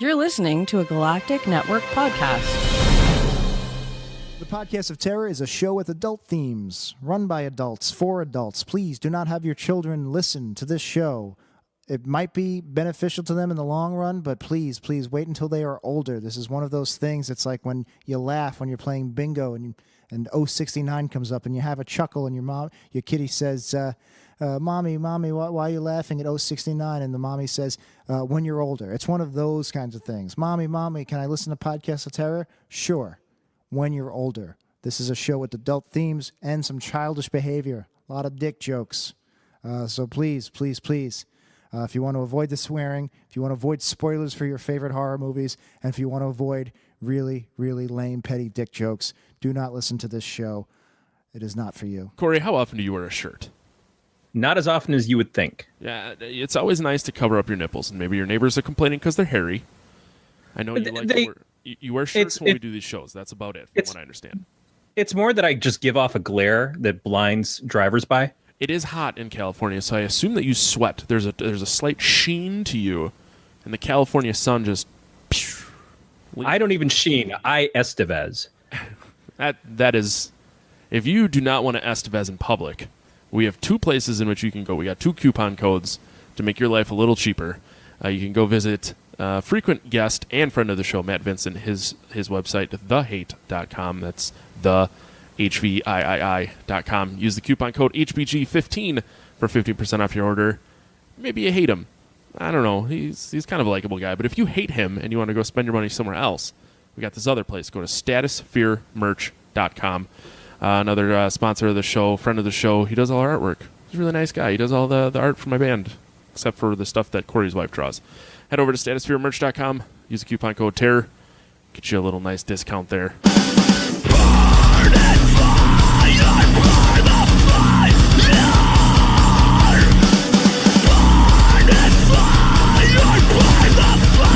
You're listening to a Galactic Network podcast. The Podcast of Terror is a show with adult themes, run by adults, for adults. Please do not have your children listen to this show. It might be beneficial to them in the long run, but please wait until they are older. This is one of those things. It's like when you laugh when you're playing bingo and 069 comes up and you have a chuckle and your kitty says, Mommy, why are you laughing at 069? And the mommy says, when you're older. It's one of those kinds of things. Mommy, can I listen to Podcast of Terror? Sure. When you're older. This is a show with adult themes and some childish behavior. A lot of dick jokes. So please. If you want to avoid the swearing, if you want to avoid spoilers for your favorite horror movies, and if you want to avoid really, really lame, petty dick jokes, do not listen to this show. It is not for you. Corey, how often do you wear a shirt? Not as often as you would think. Yeah, it's always nice to cover up your nipples, and maybe your neighbors are complaining because they're hairy. I know you wear shirts when we do these shows. That's about it, from what I understand. It's more that I just give off a glare that blinds drivers by. It is hot in California, so I assume that you sweat. There's a slight sheen to you, and the California sun just... I don't even sheen. I Estevez. That is... If you do not want to Estevez in public... We have two places in which you can go. We got two coupon codes to make your life a little cheaper. You can go visit frequent guest and friend of the show, Matt Vincent, his website, thehate.com. That's the HVIII.com. Use the coupon code HBG15 for 50% off your order. Maybe you hate him. I don't know. He's kind of a likable guy. But if you hate him and you want to go spend your money somewhere else, we got this other place. Go to statusfearmerch.com. Another sponsor of the show, friend of the show. He does all our artwork. He's a really nice guy. He does all the art for my band, except for the stuff that Corey's wife draws. Head over to statusfearmerch.com. Use the coupon code TERROR. Get you a little nice discount there. Burn and fire, burn the fire. Burn and fire, burn the fire.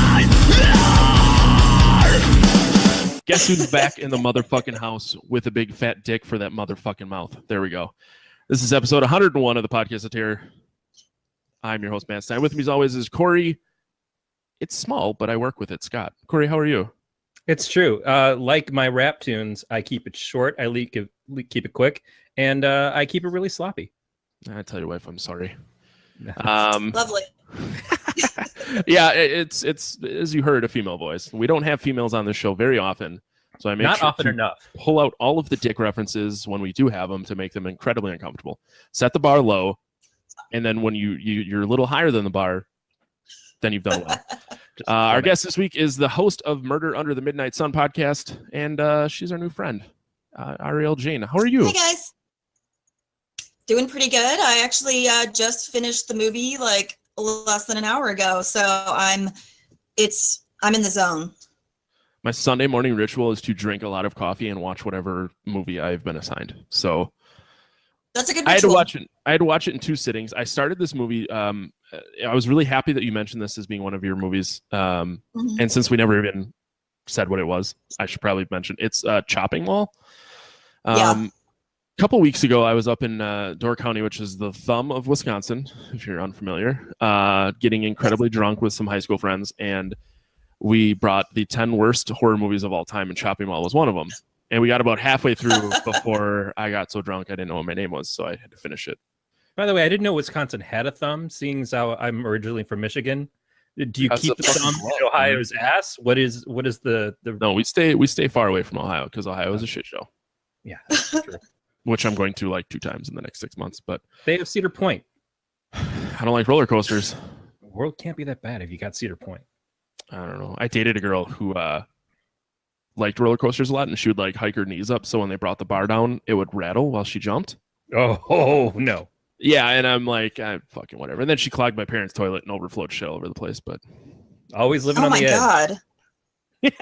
Guess who's back in the motherfucking house with a big fat dick for that motherfucking mouth? There we go. This is episode 101 of the Podcast of Terror. I'm your host, Matt Stein. With me, as always, is Corey. It's small, but I work with it. Scott. Corey, how are you? It's true. Like my rap tunes, I keep it short, I keep it quick, and I keep it really sloppy. I tell your wife I'm sorry. Lovely. Yeah, it's as you heard, a female voice. We don't have females on this show very often, so I make Not sure often to enough. pull out all of the dick references when we do have them to make them incredibly uncomfortable. Set the bar low, and then when you're a little higher than the bar, then you've done well. Our guest this week is the host of Murder Under the Midnight Sun podcast, and she's our new friend, Ariel Jayne. How are you? Hey guys, doing pretty good. I actually just finished the movie like less than an hour ago, so I'm in the zone. My Sunday morning ritual is to drink a lot of coffee and watch whatever movie I've been assigned. So that's a good ritual. I had to watch it in two sittings. I started this movie. I was really happy that you mentioned this as being one of your movies. And since we never even said what it was, I should probably mention it's Chopping Mall. Yeah. A couple weeks ago, I was up in Door County, which is the thumb of Wisconsin, if you're unfamiliar, getting incredibly drunk with some high school friends, and we brought the 10 worst horror movies of all time, and Chopping Mall was one of them. And we got about halfway through before I got so drunk I didn't know what my name was, so I had to finish it. By the way, I didn't know Wisconsin had a thumb, seeing as how I'm originally from Michigan. Do you keep the thumb in Ohio's ass? What is the? No, we stay far away from Ohio because Ohio is a shit show. Yeah, that's true. Which I'm going to like 2 times in the next 6 months, but They have Cedar Point. I don't like roller coasters. The world can't be that bad if you got Cedar Point. I don't know. I dated a girl who liked roller coasters a lot, and she would like hike her knees up, so when they brought the bar down, it would rattle while she jumped. Oh no. Yeah, and I'm like, fucking whatever. And then she clogged my parents' toilet and overflowed shit all over the place. But always living on the edge. Oh my god.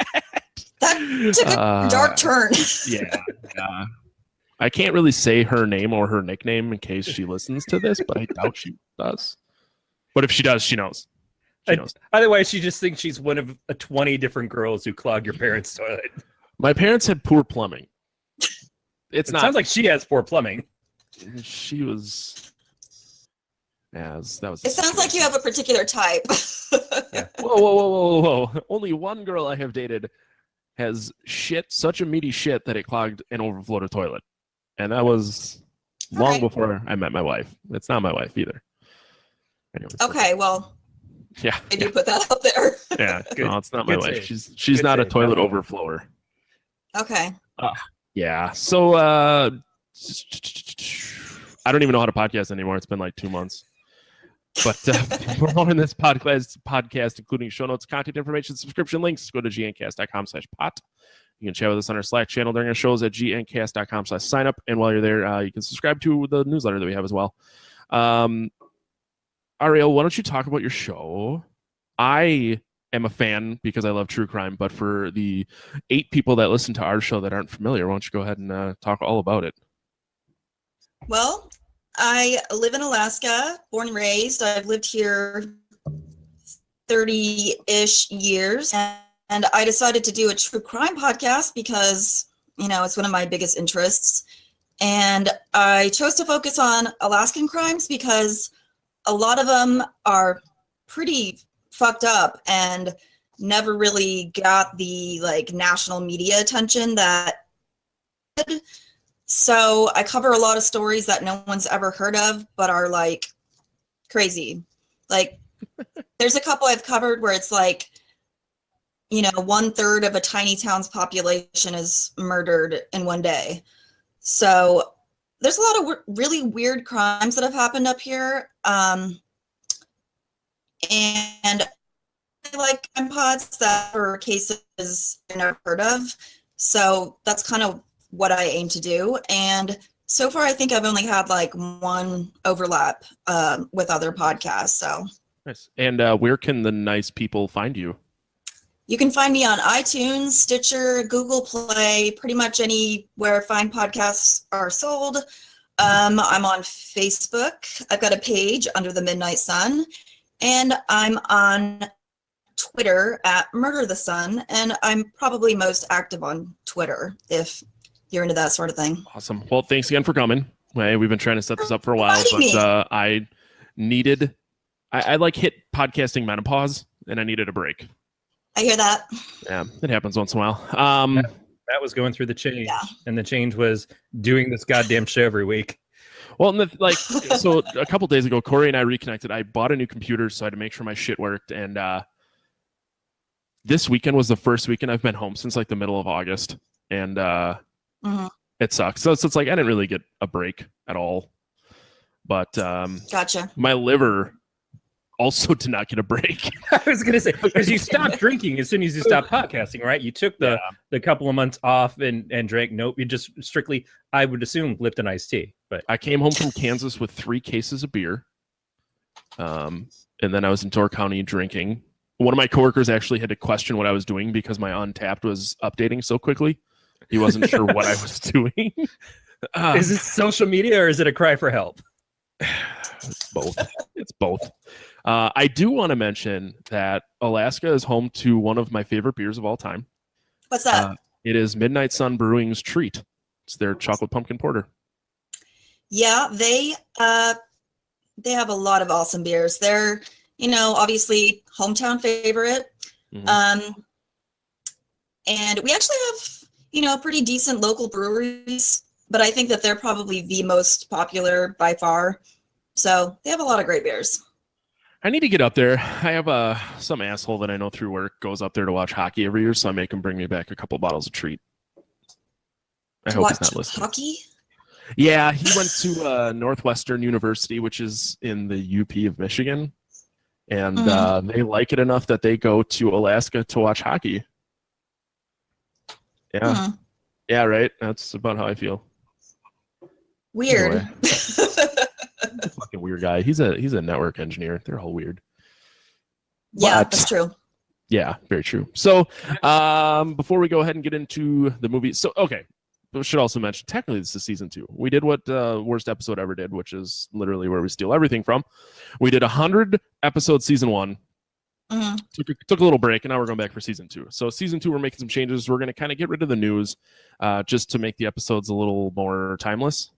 That took a dark turn. Yeah. I can't really say her name or her nickname in case she listens to this, but I doubt she does. But if she does, she knows. She knows. Otherwise, she just thinks she's one of 20 different girls who clog your parents' toilet. My parents had poor plumbing. It sounds like she has poor plumbing. She was As that was. It sounds like you have a particular type. Yeah. Whoa. Only one girl I have dated has such a meaty shit that it clogged and overflowed a toilet. And that was long before I met my wife. It's not my wife either. Anyways, Okay, well, yeah. I do put that out there. Yeah. Good- No, it's not my good wife. save. She's Good not a save. toilet overflower. Okay. Yeah. So I don't even know how to podcast anymore. It's been like 2 months. But we're on this podcast, including show notes, content information, subscription links. Go to gncast.com/pot. You can chat with us on our Slack channel during our shows at gncast.com/sign up. And while you're there, you can subscribe to the newsletter that we have as well. Ariel, why don't you talk about your show? I am a fan because I love true crime, but for the 8 people that listen to our show that aren't familiar, why don't you go ahead and talk all about it? Well, I live in Alaska, born and raised. I've lived here 30-ish years, and I decided to do a true crime podcast because, it's one of my biggest interests. And I chose to focus on Alaskan crimes because a lot of them are pretty fucked up and never really got the national media attention that did. So I cover a lot of stories that no one's ever heard of, but are crazy. There's a couple I've covered where it's 1/3 of a tiny town's population is murdered in one day. So there's a lot of really weird crimes that have happened up here. And I like crime pods that are cases I've never heard of. So that's kind of what I aim to do. And so far, I think I've only had one overlap with other podcasts. So nice. And where can the nice people find you? You can find me on iTunes, Stitcher, Google Play, pretty much anywhere fine podcasts are sold. I'm on Facebook. I've got a page under the Midnight Sun, and I'm on Twitter at Murder the Sun, and I'm probably most active on Twitter if you're into that sort of thing. Awesome. Well, thanks again for coming. Hey, we've been trying to set this up for a while, but I hit podcasting menopause, and I needed a break. I hear that. Yeah, it happens once in a while. That was going through the change, and the change was doing this goddamn show every week. Well, so a couple days ago, Corey and I reconnected. I bought a new computer, so I had to make sure my shit worked. And this weekend was the first weekend I've been home since the middle of August, and it sucks. So it's I didn't really get a break at all. But gotcha. My liver also did not get a break. I was going to say, because you stopped drinking as soon as you stopped podcasting, right? You took the couple of months off and drank. Nope, you just strictly, I would assume, Lipton iced tea. But I came home from Kansas with 3 cases of beer. And then I was in Door County drinking. One of my coworkers actually had to question what I was doing because my Untapped was updating so quickly. He wasn't sure what I was doing. Is it social media or is it a cry for help? It's both. It's both. I do want to mention that Alaska is home to one of my favorite beers of all time. What's that? It is Midnight Sun Brewing's Treat. It's their chocolate pumpkin porter. Yeah, they have a lot of awesome beers. They're, obviously hometown favorite. Mm-hmm. And we actually have, pretty decent local breweries, but I think that they're probably the most popular by far. So they have a lot of great beers. I need to get up there. I have some asshole that I know through work goes up there to watch hockey every year, so I make him bring me back a couple bottles of Treat. I hope he's not listening. Hockey? Yeah, he went to Northwestern University, which is in the UP of Michigan, and they like it enough that they go to Alaska to watch hockey. Yeah, yeah, right. That's about how I feel. Weird. Anyway. A fucking weird guy. He's a network engineer. They're all weird. Yeah, that's true. Yeah, very true. So before we go ahead and get into the movie, so okay, we should also mention technically this is season 2. We did what worst episode ever did, which is literally where we steal everything from. We did 100 episodes season 1. Took a little break, and now we're going back for season 2. So season 2, we're making some changes. We're going to kind of get rid of the news just to make the episodes a little more timeless.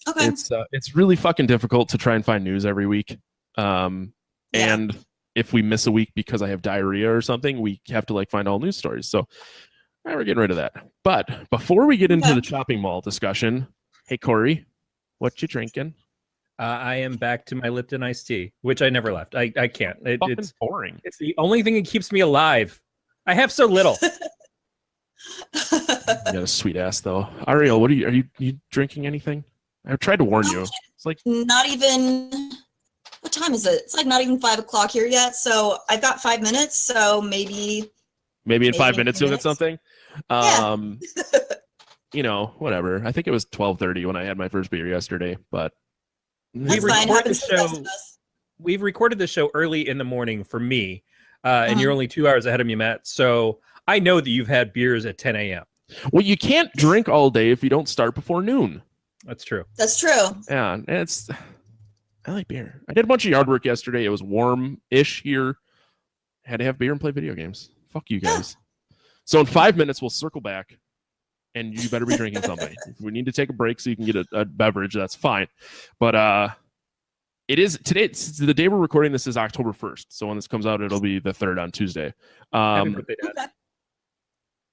Okay. It's really fucking difficult to try and find news every week. And if we miss a week because I have diarrhea or something, we have to like find all news stories. So we're getting rid of that. But before we get into the shopping mall discussion, hey Corey, what you drinking? I am back to my Lipton iced tea, which I never left. I can't. It's boring. It's the only thing that keeps me alive. I have so little. You got a sweet ass though. Ariel, are you drinking anything? I tried to warn you. It's like not even. What time is it? It's like not even 5 o'clock here yet. So I've got 5 minutes. So maybe in 5 minutes you'll get something. Yeah. You know, whatever. I think it was 12:30 when I had my first beer yesterday, but That's fine. Happens to the best of us. We've recorded the show early in the morning for me, and you're only 2 hours ahead of me, Matt. So I know that you've had beers at 10 a.m. Well, you can't drink all day if you don't start before noon. That's true. That's true. Yeah, and I like beer. I did a bunch of yard work yesterday. It was warm-ish here. Had to have beer and play video games. Fuck you guys. So in 5 minutes, we'll circle back, and you better be drinking something. If we need to take a break so you can get a beverage, that's fine. But it is today. It's the day we're recording this is October 1st. So when this comes out, it'll be the 3rd on Tuesday. Happy birthday, Dad.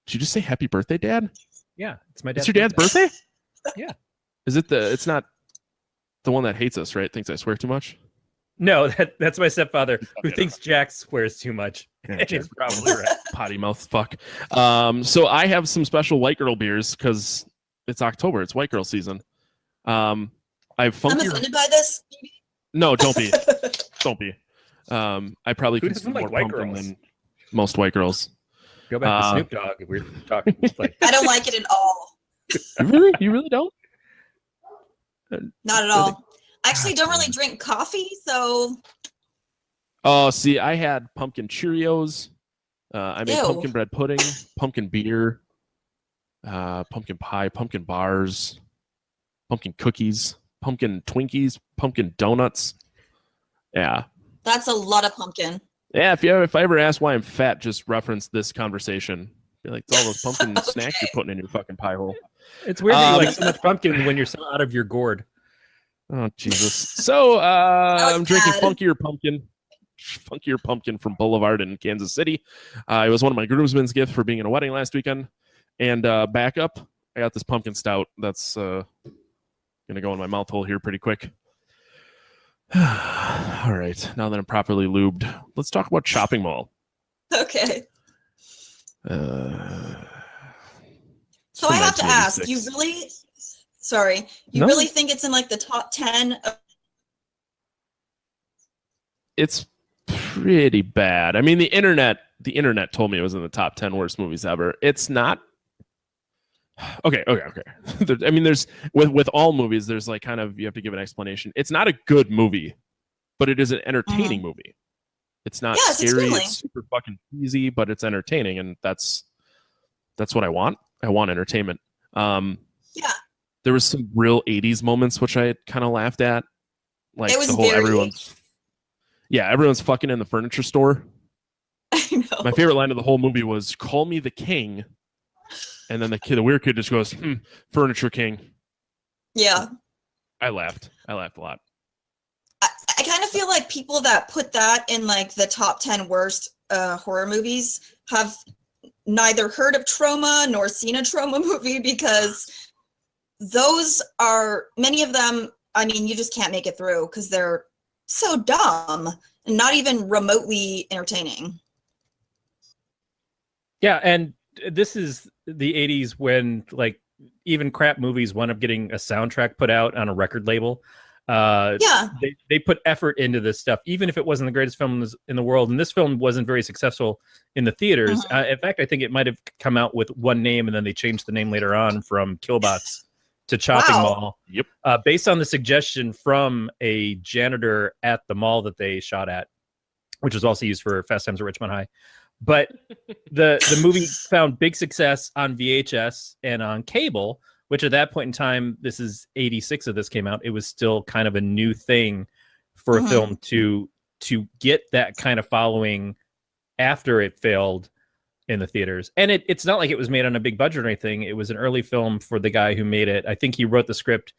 Did you just say happy birthday, Dad? Yeah, it's my dad's. It's your dad's birthday? Yeah. Is it it's not the one that hates us, right? Thinks I swear too much? No, that's my stepfather who thinks Jack swears too much. Yeah, He's probably right. Potty mouth fuck. So I have some special white girl beers because it's October. It's white girl season. I have funky. I'm offended by this. No, don't be. Don't be. I probably Who consume doesn't more like white pumpkin girls? than most white girls. Go back to Snoop Dogg if we're talking. Like, I don't like it at all. You really don't? Not at all. I actually don't really drink coffee, so. Oh, see, I had pumpkin Cheerios. I made Ew. pumpkin bread pudding, pumpkin beer, pumpkin pie, pumpkin bars, pumpkin cookies, pumpkin Twinkies, pumpkin donuts. Yeah. That's a lot of pumpkin. Yeah, if I ever ask why I'm fat, just reference this conversation. Be like, it's all those pumpkin snacks you're putting in your fucking pie hole. it's weird that you like so much pumpkin when you're so out of your gourd. Oh, Jesus. So I'm drinking bad. funkier pumpkin from Boulevard in Kansas City. It was one of my groomsmen's gifts for being in a wedding last weekend. And backup, I got this pumpkin stout that's going to go in my mouth hole here pretty quick. All right. Now that I'm properly lubed, let's talk about shopping mall. Okay. So I have to ask, you really, No. really think it's in like the top 10? It's pretty bad. I mean, the internet told me it was in the top 10 worst movies ever. It's not. Okay. I mean, there's with all movies, there's like kind of you have to give an explanation. It's not a good movie, but it is an entertaining movie. It's not scary. It's super fucking easy, but it's entertaining, and that's what I want. I want entertainment. There was some real 80s moments which I kind of laughed at, like It was the whole very everyone's fucking in the furniture store. I know. My favorite line of the whole movie was "Call me the king," and then the weird kid just goes, "Furniture king." Yeah. I laughed a lot. I kind of feel like people that put that in like the top 10 worst horror movies have neither heard of Trauma nor seen a Trauma movie, because those are, many of them, I mean, you just can't make it through because they're so dumb and not even remotely entertaining. Yeah, and this is the 80s when like even crap movies wound up getting a soundtrack put out on a record label. They put effort into this stuff, even if it wasn't the greatest film in the world. And this film wasn't very successful in the theaters. In fact, I think it might have come out with one name, and then they changed the name later on from Killbots to Chopping Mall. Yep. Based on the suggestion from a janitor at the mall that they shot at, which was also used for Fast Times at Ridgemont High. But the movie found big success on VHS and on cable, which at that point in time, this is 86 of this came out, it was still kind of a new thing for a film to get that kind of following after it failed in the theaters. And it's not like it was made on a big budget or anything. It was an early film for the guy who made it. I think he wrote the script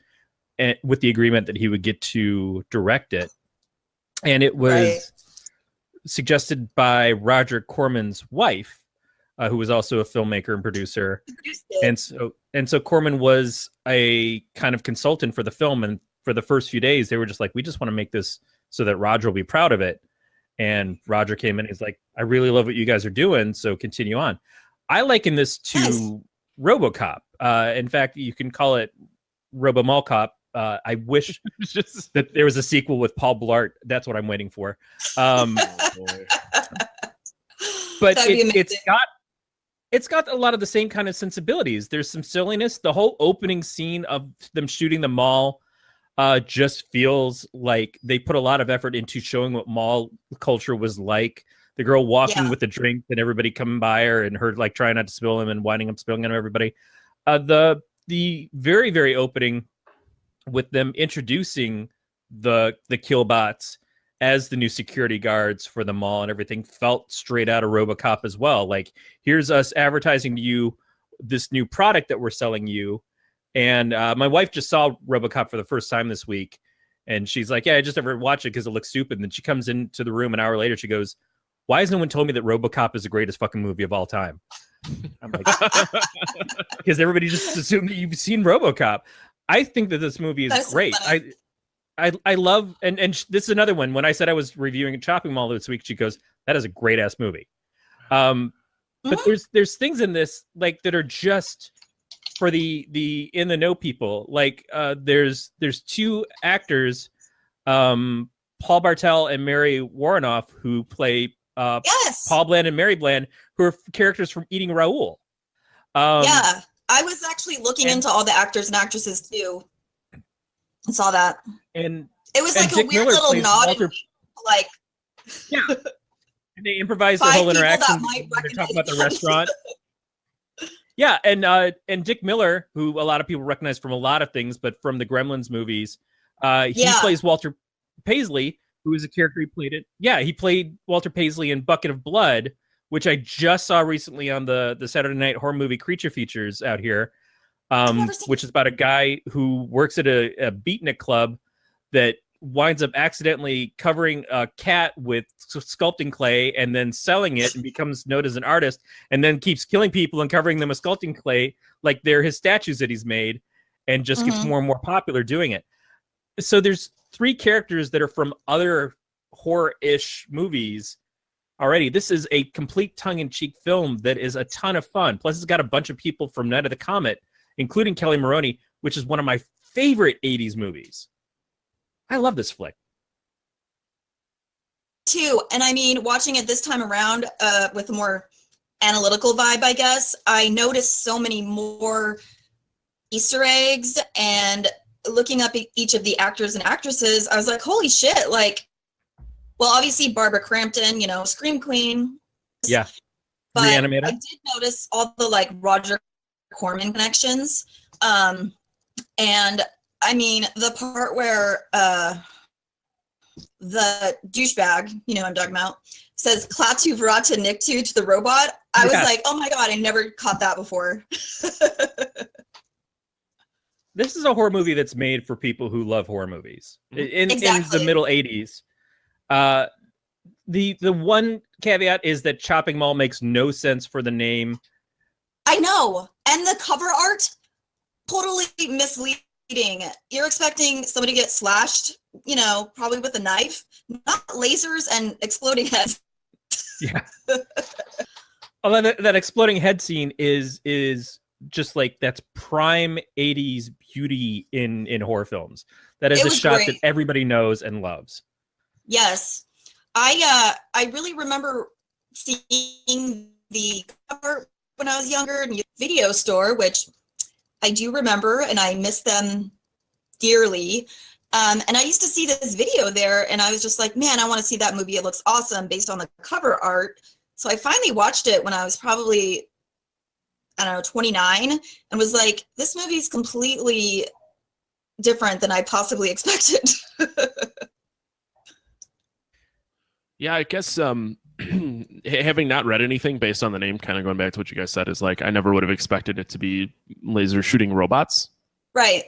with the agreement that he would get to direct it. And it was suggested by Roger Corman's wife, who was also a filmmaker and producer. And so Corman was a kind of consultant for the film. And for the first few days, they were just like, we just want to make this so that Roger will be proud of it. And Roger came in and he's like, I really love what you guys are doing, so continue on. I liken this to RoboCop. In fact, you can call it Robo-Mall Cop. I wish that there was a sequel with Paul Blart. That's what I'm waiting for. But it's got a lot of the same kind of sensibilities. There's some silliness. The whole opening scene of them shooting the mall just feels like they put a lot of effort into showing what mall culture was like. The girl walking with a drink and everybody coming by her and her like trying not to spill him and winding up spilling on everybody. The very, very opening with them introducing the Killbots as the new security guards for the mall and everything felt straight out of RoboCop as well. Like, here's us advertising to you this new product that we're selling you. And my wife just saw RoboCop for the first time this week. And she's like, yeah, I just never watched it because it looks stupid. And then she comes into the room an hour later. She goes, why has no one told me that RoboCop is the greatest fucking movie of all time? I'm like, because everybody just assumed that you've seen RoboCop. I think that this movie is great. So I love, and this is another one. When I said I was reviewing Chopping Mall this week, she goes, that is a great ass movie. But there's things in this like that are just for the in the know people. Like there's two actors, Paul Bartel and Mary Warrenoff, who play Paul Bland and Mary Bland, who are characters from Eating Raoul. Yeah, I was actually looking into all the actors and actresses too. I saw that, and it was like a weird little nod, like and they improvised the whole interaction. They're talking about the restaurant. Yeah, and Dick Miller, who a lot of people recognize from a lot of things, but from the Gremlins movies, he plays Walter Paisley, who is a character he played it. Yeah, he played Walter Paisley in Bucket of Blood, which I just saw recently on the Saturday Night Horror Movie Creature Features out here, which is about a guy who works at a beatnik club that winds up accidentally covering a cat with sculpting clay and then selling it and becomes known as an artist, and then keeps killing people and covering them with sculpting clay like they're his statues that he's made, and just gets more and more popular doing it. So there's three characters that are from other horror-ish movies already. This is a complete tongue-in-cheek film that is a ton of fun. Plus, it's got a bunch of people from Night of the Comet, including Kelly Maroney, which is one of my favorite 80s movies. I love this flick. Too. And I mean, watching it this time around with a more analytical vibe, I guess, I noticed so many more Easter eggs, and looking up each of the actors and actresses, I was like, holy shit, like, well, obviously Barbara Crampton, you know, Scream Queen. Yeah. But Reanimator. I did notice all the like Roger Corman connections. And I mean, the part where the douchebag, you know what I'm talking about, says Klaatu Vrata Niktu to the robot. I was like, oh my God, I never caught that before. This is a horror movie that's made for people who love horror movies. In the middle 80s. The one caveat is that Chopping Mall makes no sense for the name. I know. And the cover art, totally misleading. You're expecting somebody to get slashed, you know, probably with a knife, not lasers and exploding heads. Yeah. Although that exploding head scene is just like, that's prime 80s beauty in horror films. That is a shot that everybody knows and loves. Yes. I really remember seeing the cover when I was younger in a video store, which I do remember, and I miss them dearly. And I used to see this video there, and I was just like, man, I want to see that movie. It looks awesome based on the cover art. So I finally watched it when I was probably, I don't know, 29, and was like, this movie is completely different than I possibly expected. Yeah, I guess having not read anything based on the name, kind of going back to what you guys said, is like, I never would have expected it to be laser shooting robots. Right.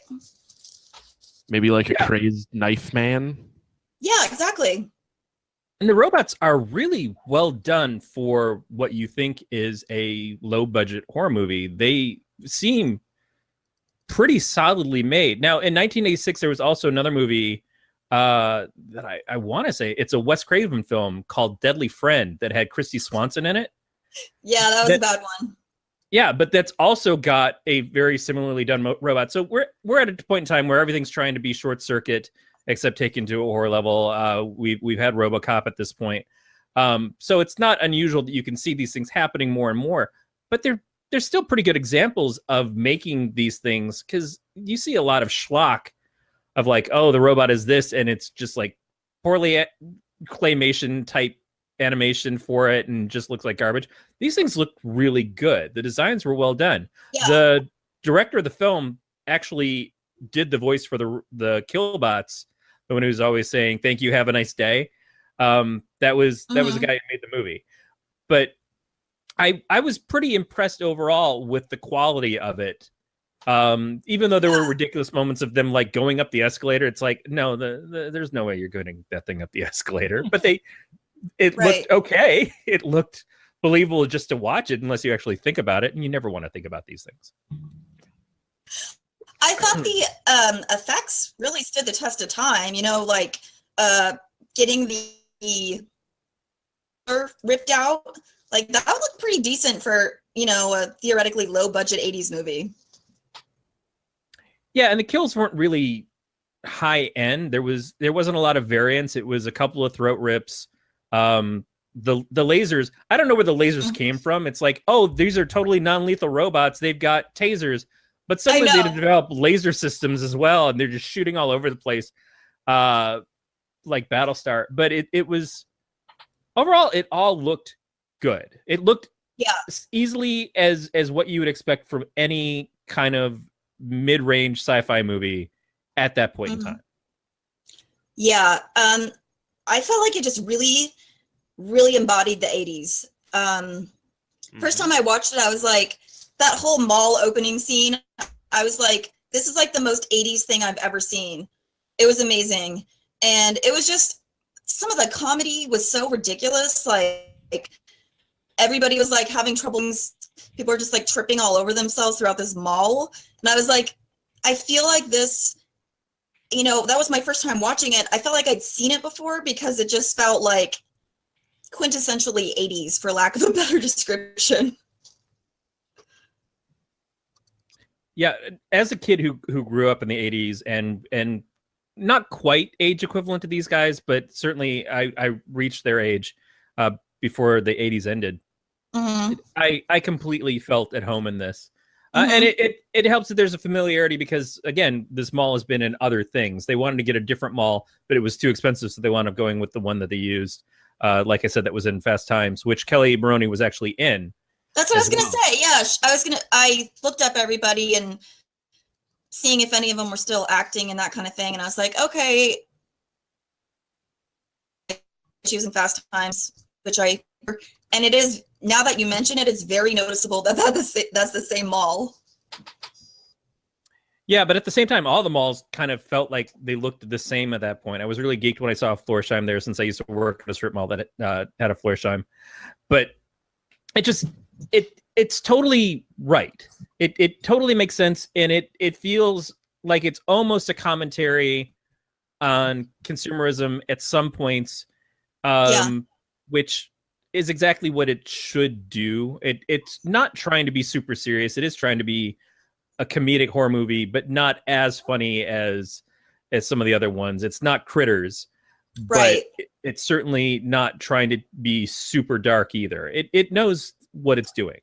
Maybe like a crazed knife man. Yeah, exactly. And the robots are really well done for what you think is a low budget horror movie. They seem pretty solidly made. Now, in 1986, there was also another movie that I want to say it's a Wes Craven film called Deadly Friend that had Christy Swanson in it. Yeah, that was a bad one. Yeah, but that's also got a very similarly done robot. So we're at a point in time where everything's trying to be short circuit, except taken to a horror level. We've had RoboCop at this point, so it's not unusual that you can see these things happening more and more. But they're still pretty good examples of making these things, because you see a lot of schlock of like, oh, the robot is this, and it's just like poorly claymation type animation for it and just looks like garbage. These things look really good. The designs were well done. Yeah. The director of the film actually did the voice for the Killbots, the one who's always saying "Thank you, have a nice day." That was the guy who made the movie. But I was pretty impressed overall with the quality of it. Even though there were ridiculous moments of them like going up the escalator, it's like, no, there's no way you're getting that thing up the escalator. But it looked okay. It looked believable just to watch it, unless you actually think about it, and you never want to think about these things. I thought the effects really stood the test of time. You know, like getting the ripped out, like that looked pretty decent for, you know, a theoretically low budget 80s movie. Yeah, and the kills weren't really high end. There wasn't a lot of variance. It was a couple of throat rips. The lasers, I don't know where the lasers came from. It's like, oh, these are totally non-lethal robots. They've got tasers, but suddenly they developed laser systems as well, and they're just shooting all over the place, like Battlestar. But it was overall, it all looked good. It looked easily as what you would expect from any kind of mid-range sci-fi movie at that point in time. Yeah, I felt like it just really embodied the 80s. First time I watched it, I was like, that whole mall opening scene, I was like, this is like the most 80s thing I've ever seen. It was amazing. And it was just, some of the comedy was so ridiculous. Like everybody was like having trouble. People were just like tripping all over themselves throughout this mall. And I was like, I feel like this, you know, that was my first time watching it. I felt like I'd seen it before because it just felt like quintessentially 80s, for lack of a better description. Yeah, as a kid who grew up in the 80s and not quite age equivalent to these guys, but certainly I reached their age before the 80s ended. I completely felt at home in this. And it helps that there's a familiarity because, again, this mall has been in other things. They wanted to get a different mall, but it was too expensive, so they wound up going with the one that they used. Like I said, that was in Fast Times, which Kelly Maroney was actually in. That's what I was going to say. Yeah, I looked up everybody and seeing if any of them were still acting and that kind of thing. And I was like, okay. She was in Fast Times, and it is, now that you mention it, it's very noticeable that that's the same mall. Yeah, but at the same time, all the malls kind of felt like they looked the same at that point. I was really geeked when I saw a Florsheim there, since I used to work at a strip mall that had a Florsheim. But it's totally right. It totally makes sense, and it feels like it's almost a commentary on consumerism at some points, which is exactly what it should do. It's not trying to be super serious. It is trying to be a comedic horror movie, but not as funny as some of the other ones. It's not Critters, right? But it's certainly not trying to be super dark either. It knows what it's doing.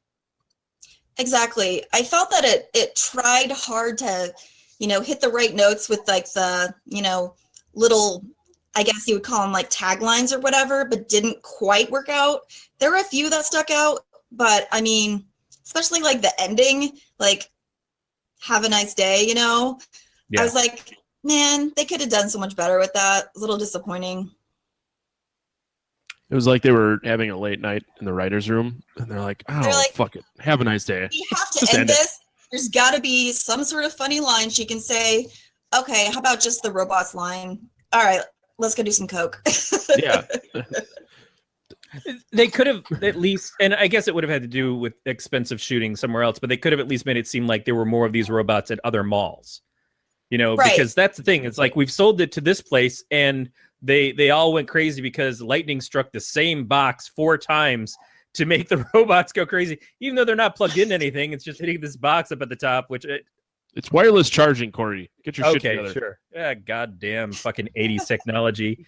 Exactly. I felt that it tried hard to, you know, hit the right notes with like the, you know, little, I guess you would call them like taglines or whatever, but didn't quite work out. There were a few that stuck out, but I mean, especially like the ending, like, have a nice day, you know? Yeah. I was like, man, they could have done so much better with that. A little disappointing. It was like they were having a late night in the writer's room, and they're like, fuck it. Have a nice day. We have to end this. There's got to be some sort of funny line she can say. okay, how about just the robots line? All right, let's go do some coke. Yeah. They could have at least, and I guess it would have had to do with expensive shooting somewhere else, but they could have at least made it seem like there were more of these robots at other malls. Right. Because that's the thing. It's like we've sold it to this place, and they all went crazy because lightning struck the same box 4 times to make the robots go crazy, even though they're not plugged into anything. It's just hitting this box up at the top, which It's wireless charging, Corey. Get your shit together. okay, sure. Yeah, goddamn fucking 80s technology.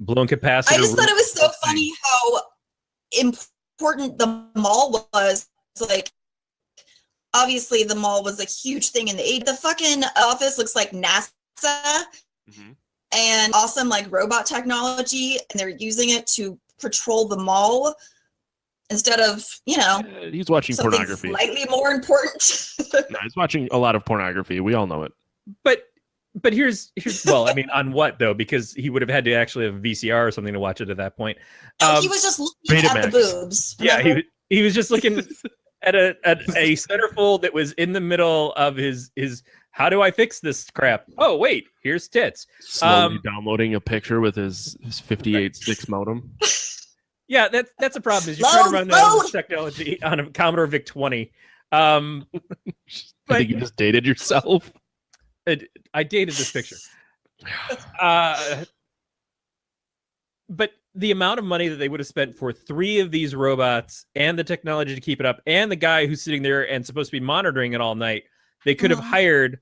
Blown capacitor. I just thought it was so funny how important the mall was. Like, obviously, the mall was a huge thing in the 80s. The fucking office looks like NASA and awesome, like, robot technology, and they're using it to patrol the mall instead of, He's watching something pornography. slightly more important. No, he's watching a lot of pornography. We all know it. But here's well, I mean, on what though? Because he would have had to actually have a VCR or something to watch it at that point. No, he was just looking at the boobs. Yeah, he was just looking at a centerfold that was in the middle of his. How do I fix this crap? Oh wait, here's tits. Slowly downloading a picture with his 58.6 modem. Yeah, that's a problem. Is you're trying to run that technology on a Commodore VIC 20. I think you just dated yourself. I dated this picture. But the amount of money that they would have spent for 3 of these robots and the technology to keep it up and the guy who's sitting there and supposed to be monitoring it all night, they could have hired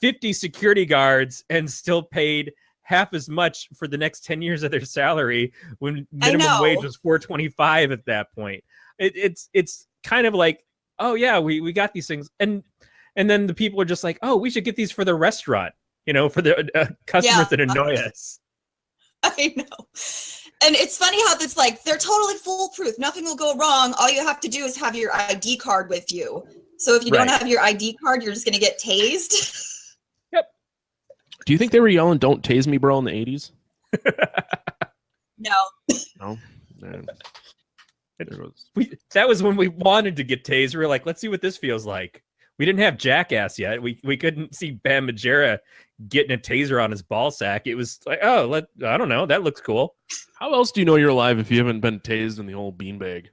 50 security guards and still paid half as much for the next 10 years of their salary when minimum wage was $4.25 at that point. It's kind of like, oh yeah, we got these things. And then the people are just like, oh, we should get these for the restaurant, for the customers that annoy us. I know. And it's funny how it's like, they're totally foolproof. Nothing will go wrong. All you have to do is have your ID card with you. So if you don't have your ID card, you're just going to get tased. Yep. Do you think they were yelling, "Don't tase me, bro," in the 80s? No. No? Man. That was when we wanted to get tased. We were like, let's see what this feels like. We didn't have Jackass yet. We couldn't see Bam Margera getting a taser on his ball sack. It was like, I don't know. That looks cool. How else do you know you're alive if you haven't been tased in the old beanbag?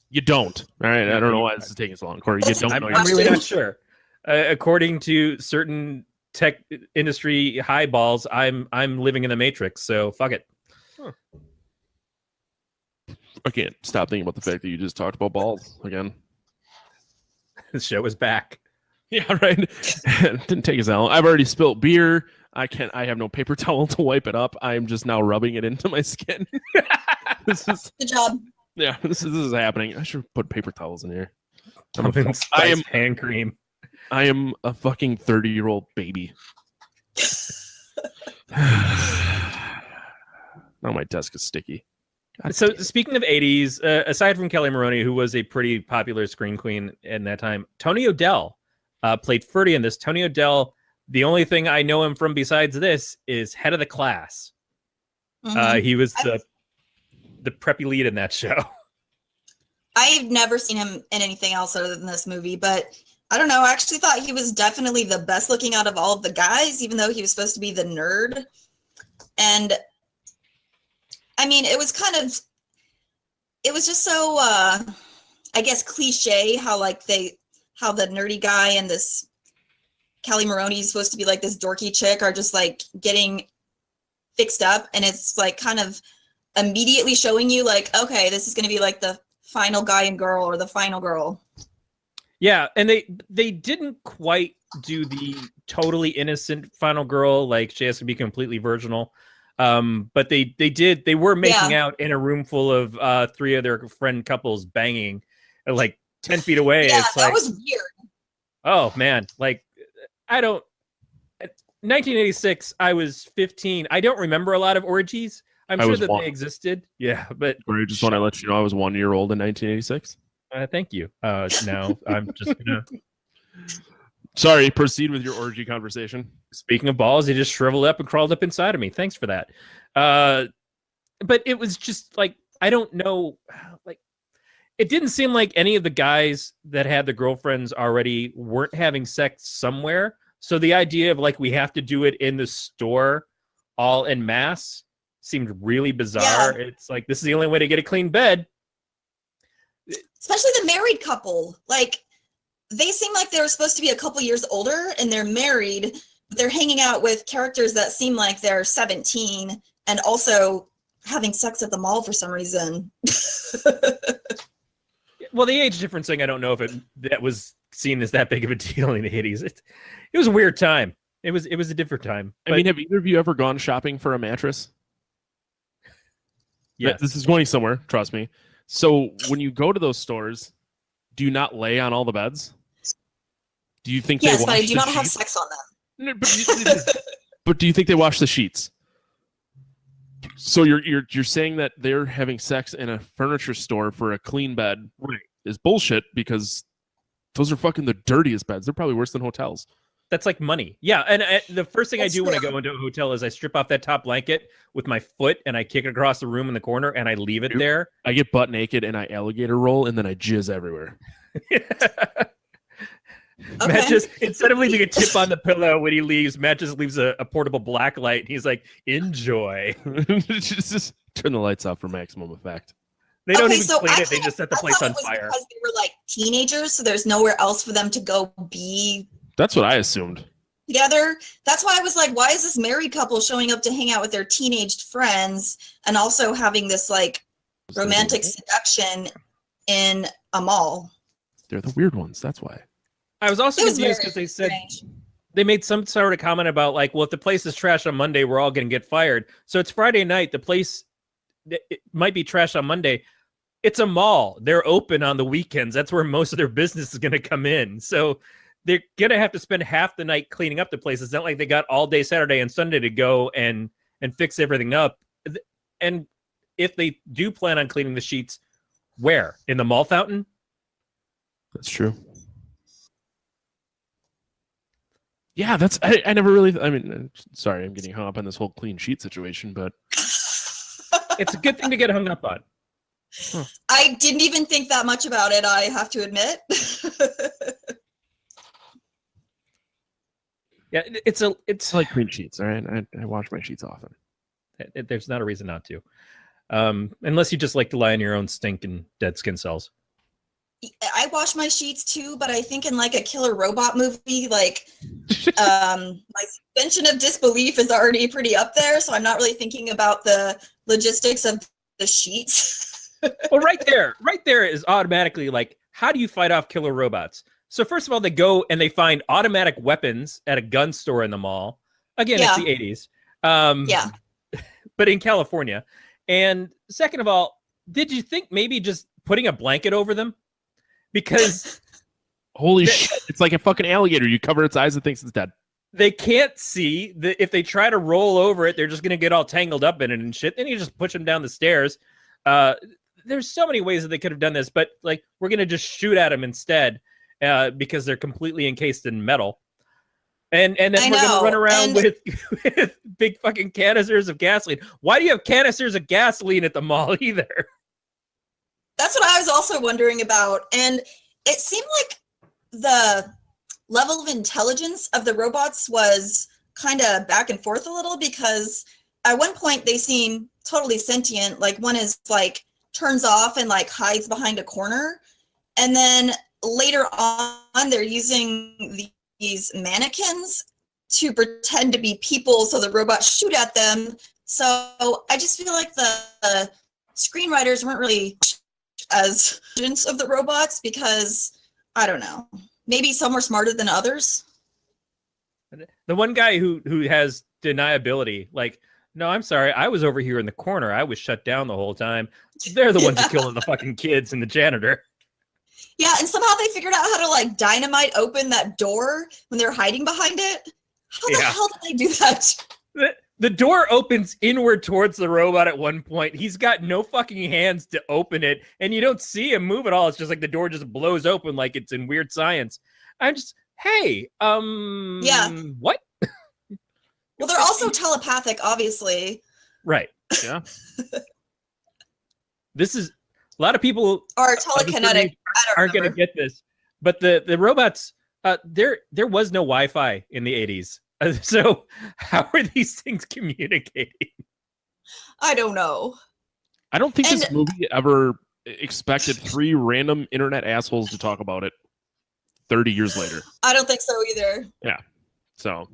You don't. All right. I don't know why this is taking so long, Corey. You don't know. I'm really not sure. According to certain tech industry highballs, I'm living in the Matrix. So fuck it. Huh. I can't stop thinking about the fact that you just talked about balls again. The show is back. Yeah, right. It didn't take us that long. I've already spilt beer. I have no paper towel to wipe it up. I'm just now rubbing it into my skin. Good job. Yeah, this is happening. I should put paper towels in here. I am hand cream. I am a fucking 30-year-old baby. Now my desk is sticky. So speaking of 80s, aside from Kelly Maroney, who was a pretty popular screen queen in that time, Tony O'Dell played Ferdy in this. Tony O'Dell, the only thing I know him from besides this is Head of the Class. He was the preppy lead in that show. I've never seen him in anything else other than this movie, but I don't know. I actually thought he was definitely the best looking out of all of the guys, even though he was supposed to be the nerd. And I mean, it was just so, I guess, cliche how the nerdy guy and this Kelly Maroney is supposed to be like this dorky chick are just like getting fixed up. And it's like kind of immediately showing you like, okay, this is going to be like the final guy and girl or the final girl. Yeah. And they didn't quite do the totally innocent final girl. Like she has to be completely virginal. But they were making out in a room full of 3 of their friend couples banging like 10 feet away. Yeah, it's that like, was weird. Oh man. Like 1986, I was 15. I don't remember a lot of orgies. I'm sure that they existed. Yeah, but I just want to let you know I was 1 year old in 1986. Thank you. Now I'm just gonna. Sorry, proceed with your orgy conversation. Speaking of balls, he just shriveled up and crawled up inside of me. Thanks for that. But it was just like, I don't know, like It didn't seem like any of the guys that had the girlfriends already weren't having sex somewhere. So the idea of like we have to do it in the store all en masse seemed really bizarre. Yeah. It's like this is the only way to get a clean bed. Especially the married couple. Like, they seem like they were supposed to be a couple years older and they're married, but they're hanging out with characters that seem like they're 17 and also having sex at the mall for some reason. Well, the age difference thing, I don't know if that was seen as that big of a deal in the 80s. It was a weird time. It was a different time. I mean, have either of you ever gone shopping for a mattress? Yeah, This is going somewhere, trust me. So when you go to those stores, do you not lay on all the beds? Do you think Yes, they but I wash do the not have sheets? sex on them. No, but do you think they wash the sheets? So you're saying that they're having sex in a furniture store for a clean bed is bullshit because those are fucking the dirtiest beds. They're probably worse than hotels. that's like money. Yeah, and the first thing That's I do when I true. go into a hotel is I strip off that top blanket with my foot and I kick it across the room in the corner and I leave it Nope. there. I get butt naked and I alligator roll and then I jizz everywhere. Matt just, instead of leaving a tip on the pillow when he leaves, Matt just leaves a portable black light. And he's like, enjoy. just turn the lights off for maximum effect. They don't Okay, even so clean it. They actually, just set the I place thought on it was fire. because they were like teenagers, so there's nowhere else for them to go be That's what I assumed. together. That's why I was like, why is this married couple showing up to hang out with their teenaged friends and also having this like romantic seduction in a mall? They're the weird ones. That's why. I was also It was confused very because they said strange. they made some sort of comment about like, well, if the place is trash on Monday, we're all going to get fired. So it's Friday night. The place it might be trash on Monday. It's a mall. They're open on the weekends. That's where most of their business is going to come in. So they're going to have to spend half the night cleaning up the place. It's not like they got all day Saturday and Sunday to go and fix everything up. And if they do plan on cleaning the sheets, where? In the mall fountain? That's true. Yeah, that's I never really. I mean, sorry, I'm getting hung up on this whole clean sheet situation, but It's a good thing to get hung up on. I didn't even think that much about it, I have to admit. Yeah, it's I like clean sheets. All right, I wash my sheets often. there's not a reason not to, unless you just like to lie in your own stink and dead skin cells. I wash my sheets too, but I think in like a killer robot movie, like my suspension of disbelief is already pretty up there, so I'm not really thinking about the logistics of the sheets. Well, right there is automatically like, how do you fight off killer robots? So first of all, they go and they find automatic weapons at a gun store in the mall. Again, Yeah. it's the 80s. Yeah. But in California. And second of all, did you think maybe just putting a blanket over them? Because Holy shit! It's like a fucking alligator. You cover its eyes and thinks it's dead. they can't see that if they try to roll over it, they're just going to get all tangled up in it and shit. Then you just push them down the stairs. There's so many ways that they could have done this, but like we're going to just shoot at them instead because they're completely encased in metal. And then we're going to run around with big fucking canisters of gasoline. Why do you have canisters of gasoline at the mall either? That's what I was also wondering about. And it seemed like the level of intelligence of the robots was kind of back and forth a little, because at one point they seem totally sentient. Like one is like turns off and like hides behind a corner. And then later on, they're using these mannequins to pretend to be people so the robots shoot at them. So I just feel like the screenwriters weren't really as agents of the robots, because I don't know, maybe some were smarter than others. The one guy who has deniability, like, no, I'm sorry, I was over here in the corner. I was shut down the whole time. They're the ones who killing the fucking kids and the janitor. Yeah, and somehow they figured out how to like dynamite open that door when they're hiding behind it. How the hell did they do that? The door opens inward towards the robot at one point. He's got no fucking hands to open it, and you don't see him move at all. It's just like the door just blows open like it's in Weird Science. I'm just, hey, Yeah. What? Well, they're also telepathic, obviously. Right. Yeah. This is A lot of people Or of the telekinetic. 30s I don't aren't going to remember. get this, but the robots. There was no Wi-Fi in the 80s, so how are these things communicating? I don't know. I don't think And- this movie ever expected 3 random internet assholes to talk about it 30 years later. I don't think so either. So,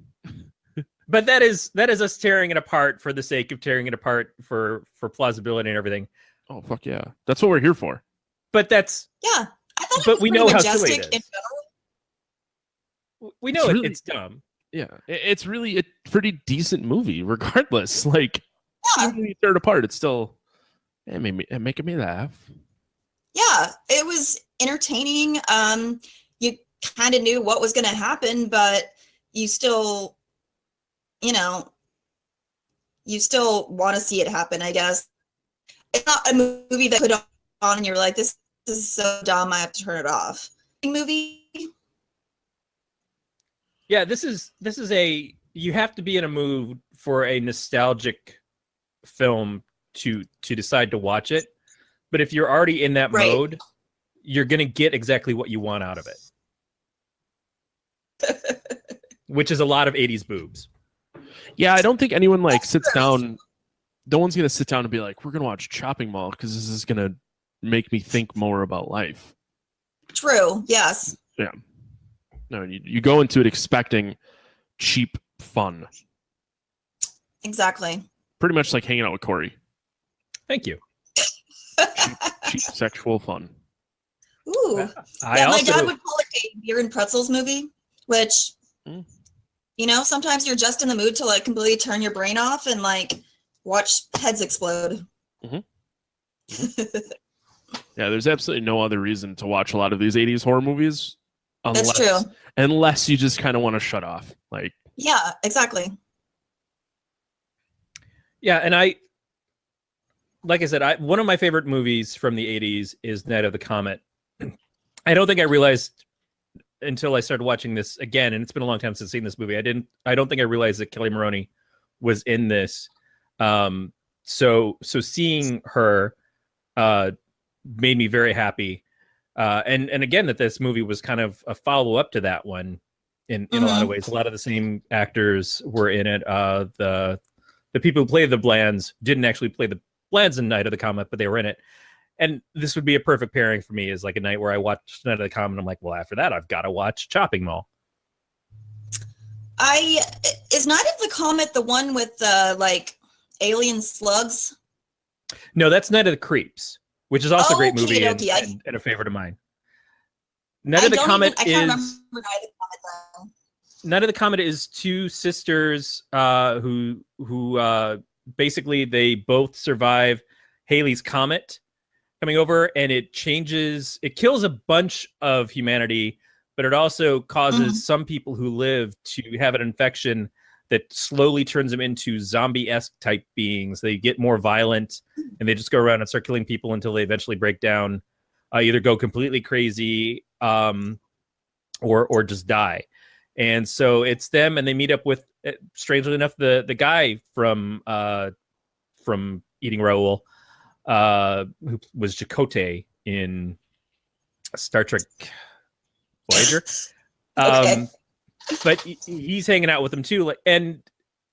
But that is us tearing it apart for the sake of tearing it apart for plausibility and everything. oh fuck yeah, that's what we're here for. But that's Yeah. I thought But it was we pretty know how silly majestic it in is. general. we know It's really- it's dumb. Yeah, it's really a pretty decent movie, regardless. Like, Yeah. even when you tear it apart, it's still making me laugh. Yeah, it was entertaining. You kind of knew what was going to happen, but you still, you know, you still want to see it happen, I guess. It's not a movie that put on and you're like, this is so dumb, I have to turn it off. Movie. Yeah, this is a you have to be in a mood for a nostalgic film to decide to watch it. But if you're already in that Right. mode, you're going to get exactly what you want out of it. Which is a lot of 80s boobs. Yeah, I don't think anyone like sits down. No one's gonna sit down and be like, "We're gonna watch Chopping Mall" because this is gonna make me think more about life. True, yes. No, you go into it expecting cheap fun, Exactly. pretty much like hanging out with Corey. Thank you. Cheap sexual fun. Ooh. I Yeah, my also dad would call it a beer and pretzels movie, which, Mm. you know, sometimes you're just in the mood to like completely turn your brain off and like watch heads explode. Mhm. Yeah, there's absolutely no other reason to watch a lot of these 80s horror movies That's true. unless you just kind of want to shut off. Like, Yeah, exactly. Yeah, and like I said, one of my favorite movies from the 80s is Night of the Comet. I don't think I realized until I started watching this again, and it's been a long time since I've seen this movie. I don't think I realized that Kelly Maroney was in this. So seeing her made me very happy. And again, that this movie was kind of a follow-up to that one in a lot of ways. A lot of the same actors were in it. The people who played the Blands didn't actually play the Blands in Night of the Comet, but they were in it. And this would be a perfect pairing for me, is like a night where I watched Night of the Comet. I'm like, well, after that, I've got to watch Chopping Mall. Is Night of the Comet the one with the like alien slugs? No, that's Night of the Creeps, which is also a great movie Okey-dokey. and a favorite of mine. Night of the Comet I can't remember Night of the Comet though. Night of the Comet is two sisters who basically they both survive Halley's Comet coming over, and it kills a bunch of humanity, but it also causes some people who live to have an infection that slowly turns them into zombie-esque type beings. They get more violent, and they just go around and start killing people until they eventually break down, either go completely crazy or just die. And so it's them, and they meet up with, strangely enough, the guy from Eating Raoul, who was Chakotay in Star Trek Voyager. Okay. But he's hanging out with them too, and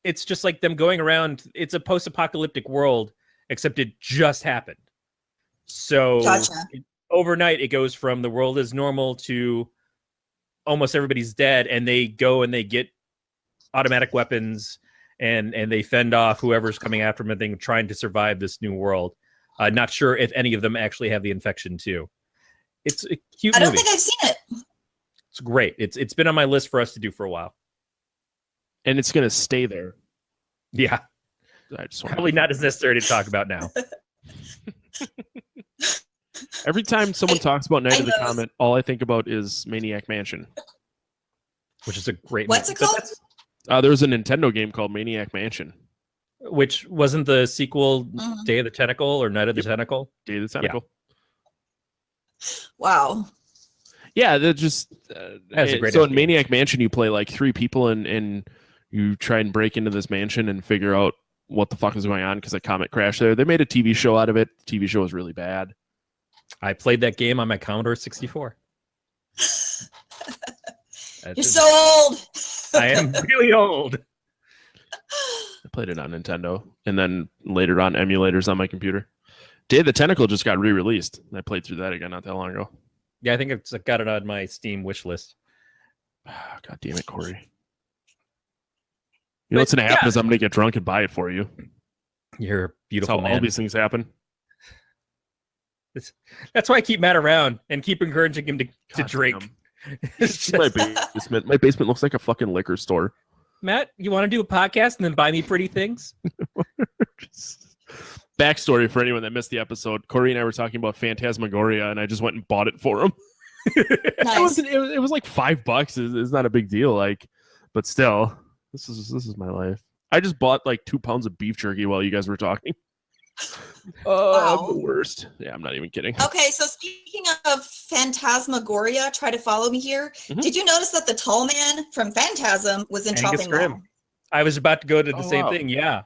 it's just like them going around. It's a post-apocalyptic world, except it just happened. So Gotcha. overnight, it goes from the world is normal to almost everybody's dead, and they go and they get automatic weapons and they fend off whoever's coming after them, and they're trying to survive this new world. Not sure if any of them actually have the infection too. It's a cute I don't movie. think I've seen it. It's great. It's been on my list for us to do for a while. and it's gonna stay there. Yeah, I just want probably not as necessary to talk about now. Every time someone talks about Night I of the know. Comet, all I think about is Maniac Mansion. Which is a great What's movie. it But called? that's- There was a Nintendo game called Maniac Mansion. Which wasn't the sequel Mhm. Day of the Tentacle or Night of the Tentacle? Day of the Tentacle. Wow. Yeah, they're just That's a great so in game. Maniac Mansion you play like 3 people and you try and break into this mansion and figure out what the fuck is going on because a comet crashed there. They made a TV show out of it. The TV show was really bad. I played that game on my Commodore 64. You're so old. I am really old. I played it on Nintendo, and then later on emulators on my computer. Day of the Tentacle just got re-released. I played through that again not that long ago. Yeah, I think I've got it on my Steam wish list. God damn it, Corey. You know what's going to happen is I'm going to get drunk and buy it for you. You're a That's beautiful how man. all these things happen. That's why I keep Matt around and keep encouraging him to God drink. damn. It's My just- basement looks like a fucking liquor store. Matt, you want to do a podcast and then buy me pretty things? Backstory for anyone that missed the episode: Corey and I were talking about Phantasmagoria, and I just went and bought it for him. Nice. It was like $5. It's not a big deal, like, but still, this is my life. I just bought like 2 pounds of beef jerky while you guys were talking. Oh, Wow. I'm the worst. Yeah, I'm not even kidding. Okay, so speaking of Phantasmagoria, try to follow me here. Mhm. Did you notice that the tall man from Phantasm was in Angus Chopping Grimm. Mall? I was about to go to the Oh, same wow. thing. Yeah,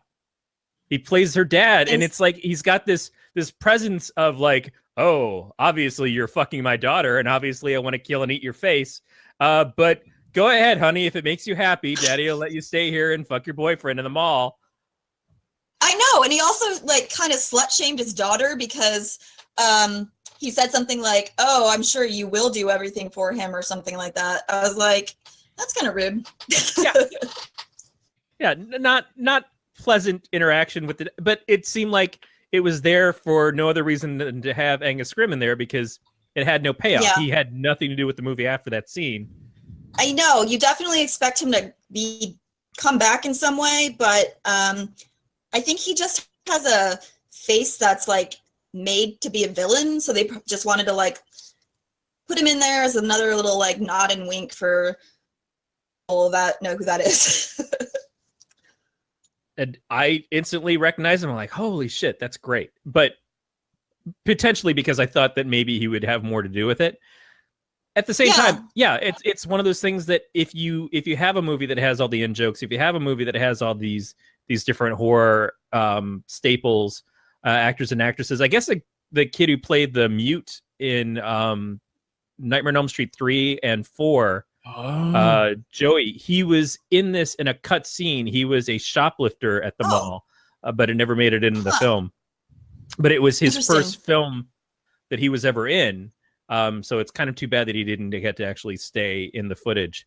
he plays her dad, and And- it's like he's got this presence of like, oh, obviously you're fucking my daughter, and obviously I want to kill and eat your face. But go ahead, honey, if it makes you happy, Daddy will let you stay here and fuck your boyfriend in the mall. I know, and he also like kind of slut shamed his daughter because he said something like, "Oh, I'm sure you will do everything for him" or something like that. I was like, "That's kind of rude." Yeah, not pleasant interaction with it, but it seemed like it was there for no other reason than to have Angus Grimm in there because it had no payoff. Yeah. He had nothing to do with the movie after that scene. I know you definitely expect him to come back in some way, but I think he just has a face that's like made to be a villain, so they just wanted to like put him in there as another little like nod and wink for all that know who that is. And I instantly recognized him. I'm like, holy shit, that's great. But potentially because I thought that maybe he would have more to do with it. At the same Yeah. time, yeah, it's one of those things that if you have a movie that has all the in jokes, if you have a movie that has all these different horror staples, actors and actresses, I guess the kid who played the mute in Nightmare on Elm Street 3 and 4, Joey, he was in this in a cut scene. He was a shoplifter at the mall, but it never made it into the film. But it was his first film that he was ever in. So it's kind of too bad that he didn't get to actually stay in the footage.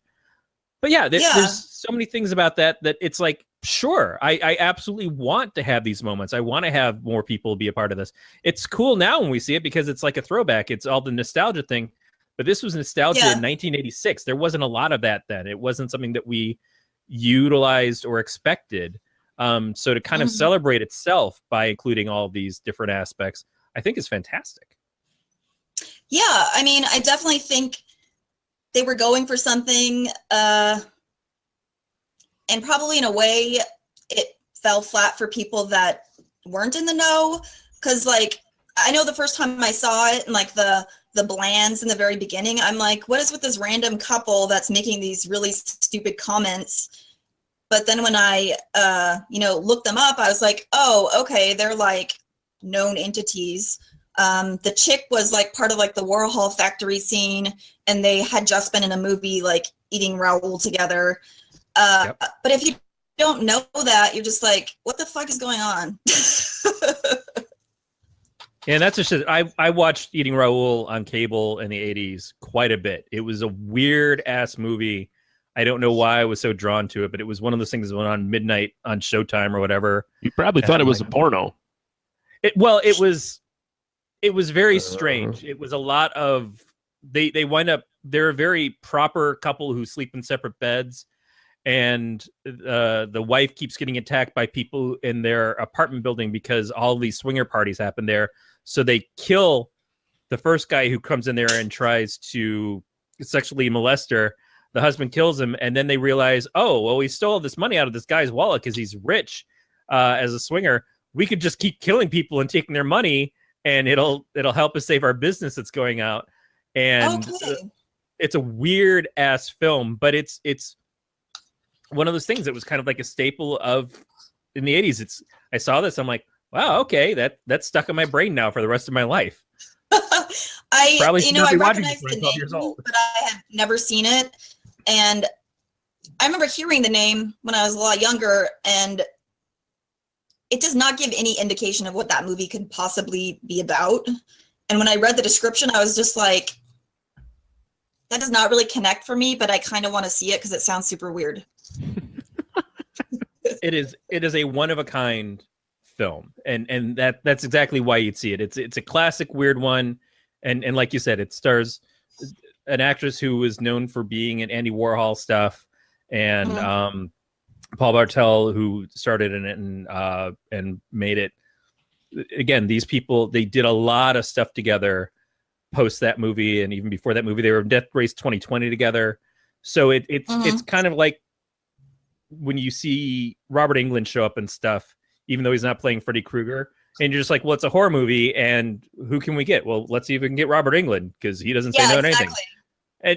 But yeah, there's so many things about that it's like, sure, I absolutely want to have these moments. I want to have more people be a part of this. It's cool now when we see it because it's like a throwback. It's all the nostalgia thing. But this was nostalgia in 1986. There wasn't a lot of that then. It wasn't something that we utilized or expected. So to kind of celebrate itself by including all of these different aspects, I think is fantastic. Yeah, I mean, I definitely think they were going for something, and probably in a way it fell flat for people that weren't in the know. Because, like, I know the first time I saw it and, like, the Blands in the very beginning, I'm like, what is with this random couple that's making these really stupid comments? But then when I, looked them up, I was like, oh, okay, they're, like, known entities. The chick was like part of like the Warhol factory scene, and they had just been in a movie like eating Raoul together. But if you don't know that, you're just like, what the fuck is going on? And that's just I watched Eating Raoul on cable in the 80s quite a bit. It was a weird ass movie. I don't know why I was so drawn to it, but it was one of those things that went on midnight on Showtime or whatever. You probably thought it was a porno. It was very strange. It was a lot of they wind up, they're a very proper couple who sleep in separate beds, and the wife keeps getting attacked by people in their apartment building because all these swinger parties happen there. So they kill the first guy who comes in there and tries to sexually molest her. The husband kills him, and then they realize, oh, well, we stole this money out of this guy's wallet because he's rich as a swinger. We could just keep killing people and taking their money, and it'll help us save our business that's going out. And it's a weird ass film, but it's one of those things that was kind of like a staple of in the 80s. I saw this, I'm like, wow, okay, that's stuck in my brain now for the rest of my life. Probably should not I be watching recognize this when the I'm 12 years name, old. but I have never seen it. And I remember hearing the name when I was a lot younger, and it does not give any indication of what that movie could possibly be about. And when I read the description, I was just like, that does not really connect for me, but I kind of want to see it because it sounds super weird. It is a one of a kind film, and that's exactly why you'd see it. It's a classic weird one, and like you said, it stars an actress who was known for being in Andy Warhol stuff, and Paul Bartel, who started in it and made it. Again, these people, they did a lot of stuff together post that movie, and even before that movie, they were in Death Race 2020 together. So it's kind of like when you see Robert Englund show up and stuff, even though he's not playing Freddy Krueger, and you're just like, well, it's a horror movie, and who can we get? Well, let's see if we can get Robert Englund, because he doesn't say no to anything.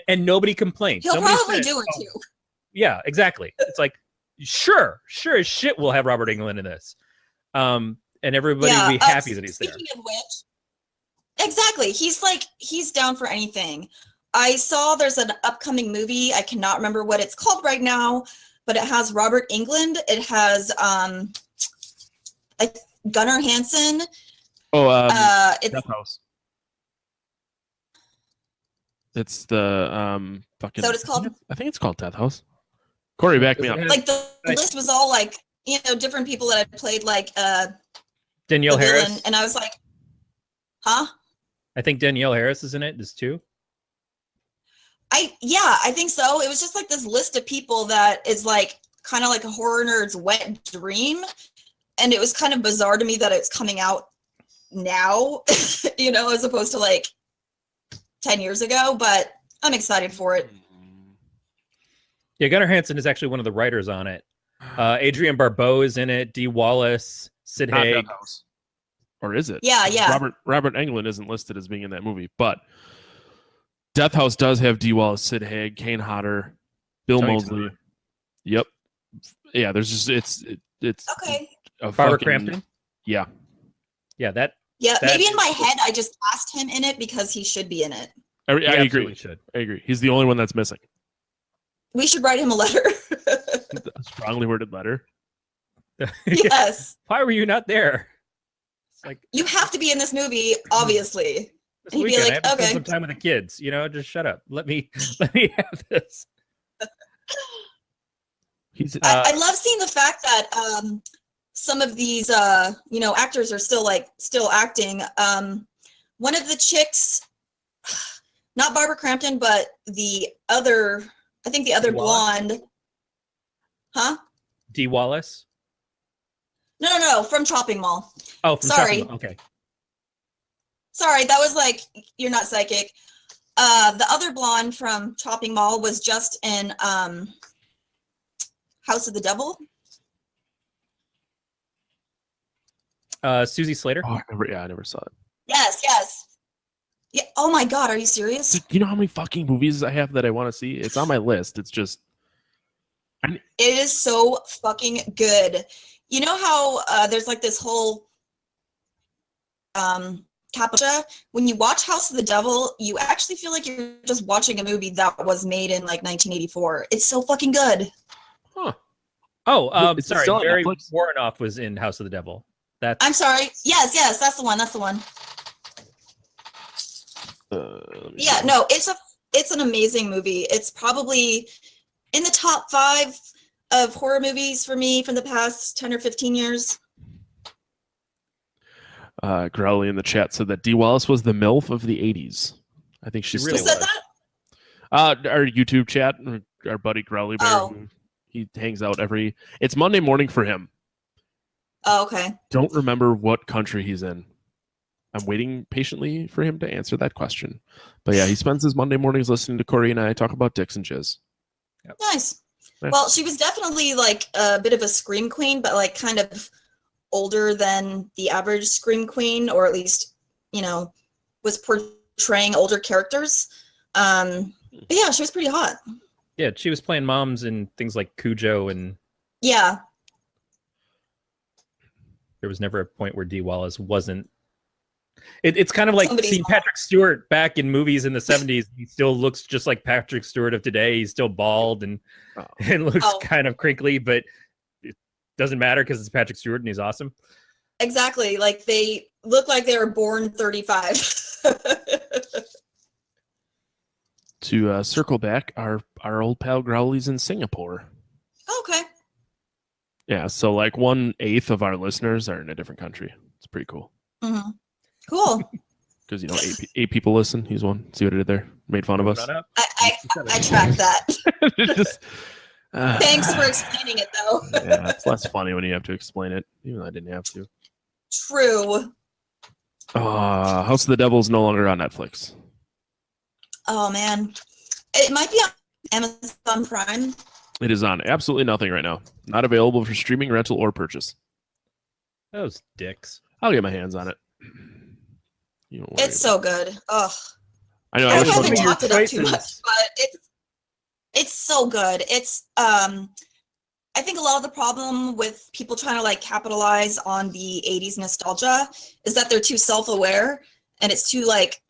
And nobody complained. He'll Nobody probably said, do it too. Yeah, exactly. It's like, sure as shit we'll have Robert Englund in this. And everybody will be happy that he's there. Speaking of which, exactly. He's down for anything. I saw there's an upcoming movie. I cannot remember what it's called right now, but it has Robert Englund. It has Gunnar Hansen. It's It's Death House. It's the fucking. So it's called. I think it's called Death House. Corey, back me up. Like the list was all like, different people that had played like Danielle the Harris. villain, and I was like, huh? I think Danielle Harris is in it. There's two. I think so. It was just like this list of people that is like kind of like a horror nerd's wet dream, and it was kind of bizarre to me that it's coming out now, as opposed to like 10 years ago. But I'm excited for it. Yeah, Gunnar Hansen is actually one of the writers on it. Adrienne Barbeau is in it. Dee Wallace, Sid Not Haig. Death House. Or is it? Yeah. Robert Englund isn't listed as being in that movie, but Death House does have Dee Wallace, Sid Haig, Kane Hodder, Bill Tony Mosley. Todd. Yep. Yeah, there's just it's Okay. a Barbara fucking, Crampton. Yeah. Yeah, That maybe in my head I just cast him in it because he should be in it. I he agree. absolutely should. I agree. He's the only one that's missing. We should write him a letter. A strongly worded letter. Yes. Why were you not there? It's like, You have to be in this movie, obviously. this He'd be weekend, like, I have to spend okay. some time with the kids. Just shut up. Let me have this. He's I love seeing the fact that some of these actors are still acting. One of the chicks, not Barbara Crampton, but the other blonde. Huh? Dee Wallace. No, from Chopping Mall. Oh, from Sorry. Chopping- Okay. Sorry, that was like, you're not psychic. The other blonde from Chopping Mall was just in House of the Devil. Susie Slater. I never saw it. Yes. Yeah. Oh my God, are you serious? Do you know how many fucking movies I have that I want to see? It's on my list. It's just It is so fucking good. You know how there's like this whole captcha? When you watch House of the Devil, you actually feel like you're just watching a movie that was made in like 1984. It's so fucking good. huh. Oh, It's sorry. still on Barry Netflix? Warrenoff was in House of the Devil. That's I'm sorry. Yes, that's the one. That's the one. Let me Yeah, see. no, it's an amazing movie. It's probably in the top 5 of horror movies for me from the past 10 or 15 years. Growly in the chat said that Dee Wallace was the MILF of the 80s. I think she's She really Who still said was. that? our YouTube chat, our buddy Growly Bear, Oh. he hangs out it's Monday morning for him. Oh, okay. Don't remember what country he's in. I'm waiting patiently for him to answer that question. But yeah, he spends his Monday mornings listening to Corey and I talk about dicks and jizz. Nice. Yeah. Well, she was definitely like a bit of a scream queen, but like kind of older than the average scream queen, or at least, was portraying older characters. But yeah, she was pretty hot. Yeah, she was playing moms in things like Cujo, and Yeah. there was never a point where Dee Wallace wasn't It's kind of like Somebody's seeing mom. Patrick Stewart back in movies in the 70s. He still looks just like Patrick Stewart of today. He's still bald and looks Oh. kind of crinkly, but it doesn't matter because it's Patrick Stewart and he's awesome. Exactly. Like they look like they were born 35. To circle back, our old pal Growly's in Singapore. Okay. Yeah, so like 1/8 of our listeners are in a different country. It's pretty cool. Mm-hmm. Cool. Because, you know, eight people listen. He's one. See what I did there? Made fun of us. I tracked that. It's just, Thanks for explaining it, though. yeah, it's less funny when you have to explain it, even though I didn't have to. True. House of the Devil is no longer on Netflix. Oh, man. It might be on Amazon Prime. It is on absolutely nothing right now. Not available for streaming, rental, or purchase. Those dicks. I'll get my hands on it. You don't worry It's so good. Ugh. I know. I I wish haven't I talked it up too much, but it's so good. It's I think a lot of the problem with people trying to like capitalize on the 80s nostalgia is that they're too self-aware and it's too like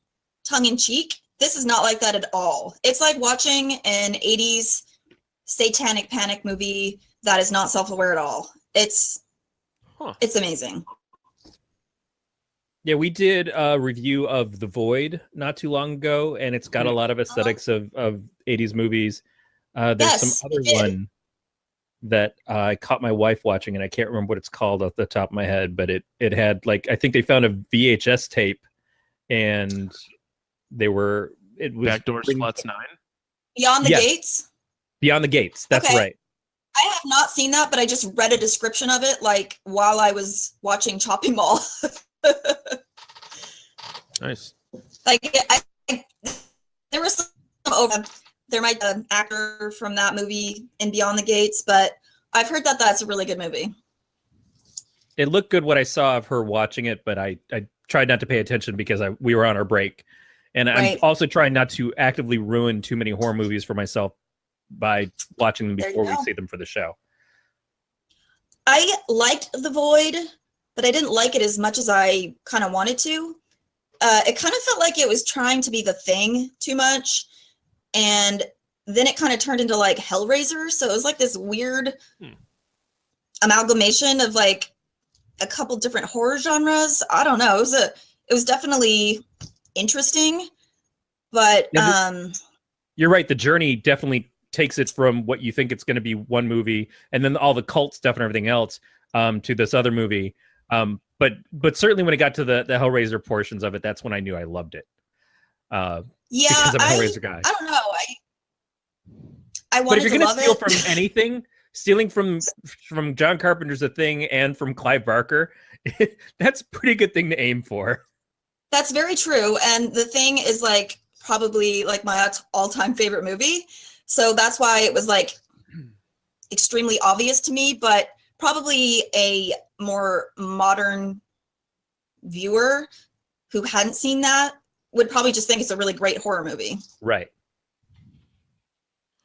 tongue-in-cheek. This is not like that at all. It's like watching an 80s satanic panic movie that is not self-aware at all. It's amazing. Yeah, we did a review of The Void not too long ago, and it's got a lot of aesthetics of 80s movies. There's Yes, some other it did. one that I caught my wife watching, and I can't remember what it's called off the top of my head, but it had like, I think they found a VHS tape, and it was Backdoor Sluts 9. Beyond the Yes. Gates. Beyond the Gates. That's Okay. right. I have not seen that, but I just read a description of it like while I was watching Chopping Mall. Nice. Like there was some over. There might be an actor from that movie in Beyond the Gates, but I've heard that that's a really good movie. It looked good what I saw of her watching it, but I tried not to pay attention because we were on our break. And Right. I'm also trying not to actively ruin too many horror movies for myself by watching them There you before we go. see them for the show. I liked The Void, but I didn't like it as much as I kind of wanted to. It kind of felt like it was trying to be The Thing too much. And then it kind of turned into like Hellraiser. So it was like this weird amalgamation of like a couple different horror genres. I don't know. It was definitely interesting, but You're right. The journey definitely takes it from what you think it's going to be one movie, and then all the cult stuff and everything else, to this other movie. But certainly when it got to the Hellraiser portions of it, that's when I knew I loved it. yeah, Because I'm a Hellraiser guy. I don't know. I But wanted if you're to going to love steal it. from anything, stealing from John Carpenter's The Thing and from Clive Barker, that's a pretty good thing to aim for. That's very true. And The Thing is like probably like my all-time favorite movie. So that's why it was like extremely obvious to me, but probably a more modern viewer who hadn't seen that would probably just think it's a really great horror movie. Right.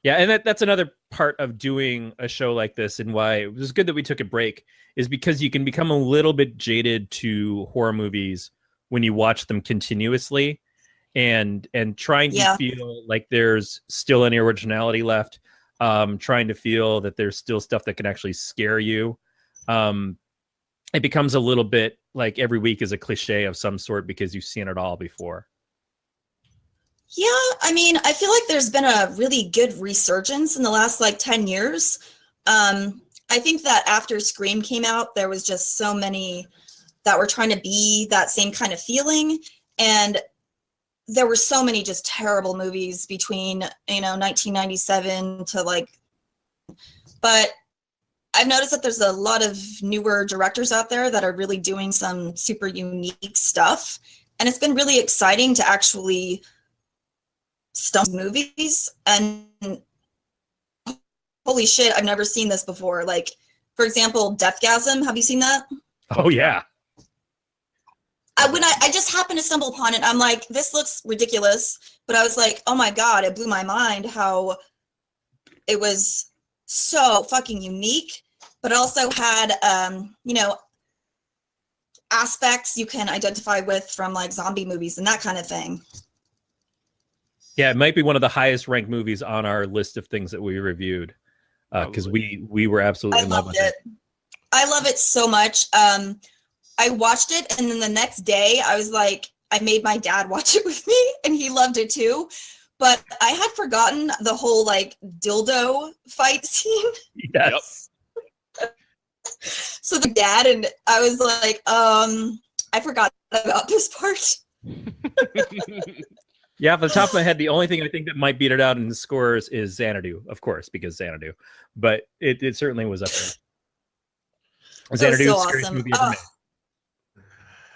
Yeah, and that's another part of doing a show like this, and why it was good that we took a break, is because you can become a little bit jaded to horror movies when you watch them continuously, and trying to feel like there's still any originality left, trying to feel that there's still stuff that can actually scare you. It becomes a little bit like every week is a cliche of some sort because you've seen it all before. Yeah, I mean, I feel like there's been a really good resurgence in the last like 10 years. I think that after Scream came out, there was just so many that were trying to be that same kind of feeling. And there were so many just terrible movies between, 1997 to like, but I've noticed that there's a lot of newer directors out there that are really doing some super unique stuff. And it's been really exciting to actually stump movies. And holy shit, I've never seen this before. Like, for example, Deathgasm. Have you seen that? Oh, yeah. When I just happened to stumble upon it, I'm like, this looks ridiculous. But I was like, oh my God, it blew my mind how it was so fucking unique, but also had, I aspects you can identify with from like zombie movies and that kind of thing. Yeah, it might be one of the highest ranked movies on our list of things that we reviewed, because we were absolutely in love with it. I love it so much. I watched it, and then the next day I was like, I made my dad watch it with me, and he loved it too. But I had forgotten the whole like dildo fight scene. Yes. So the dad and I was like, I forgot about this part. Yeah, off the top of my head, the only thing I think that might beat it out in the scores is Xanadu, of course, because Xanadu. But it certainly was up there. Xanadu, so scariest awesome. movie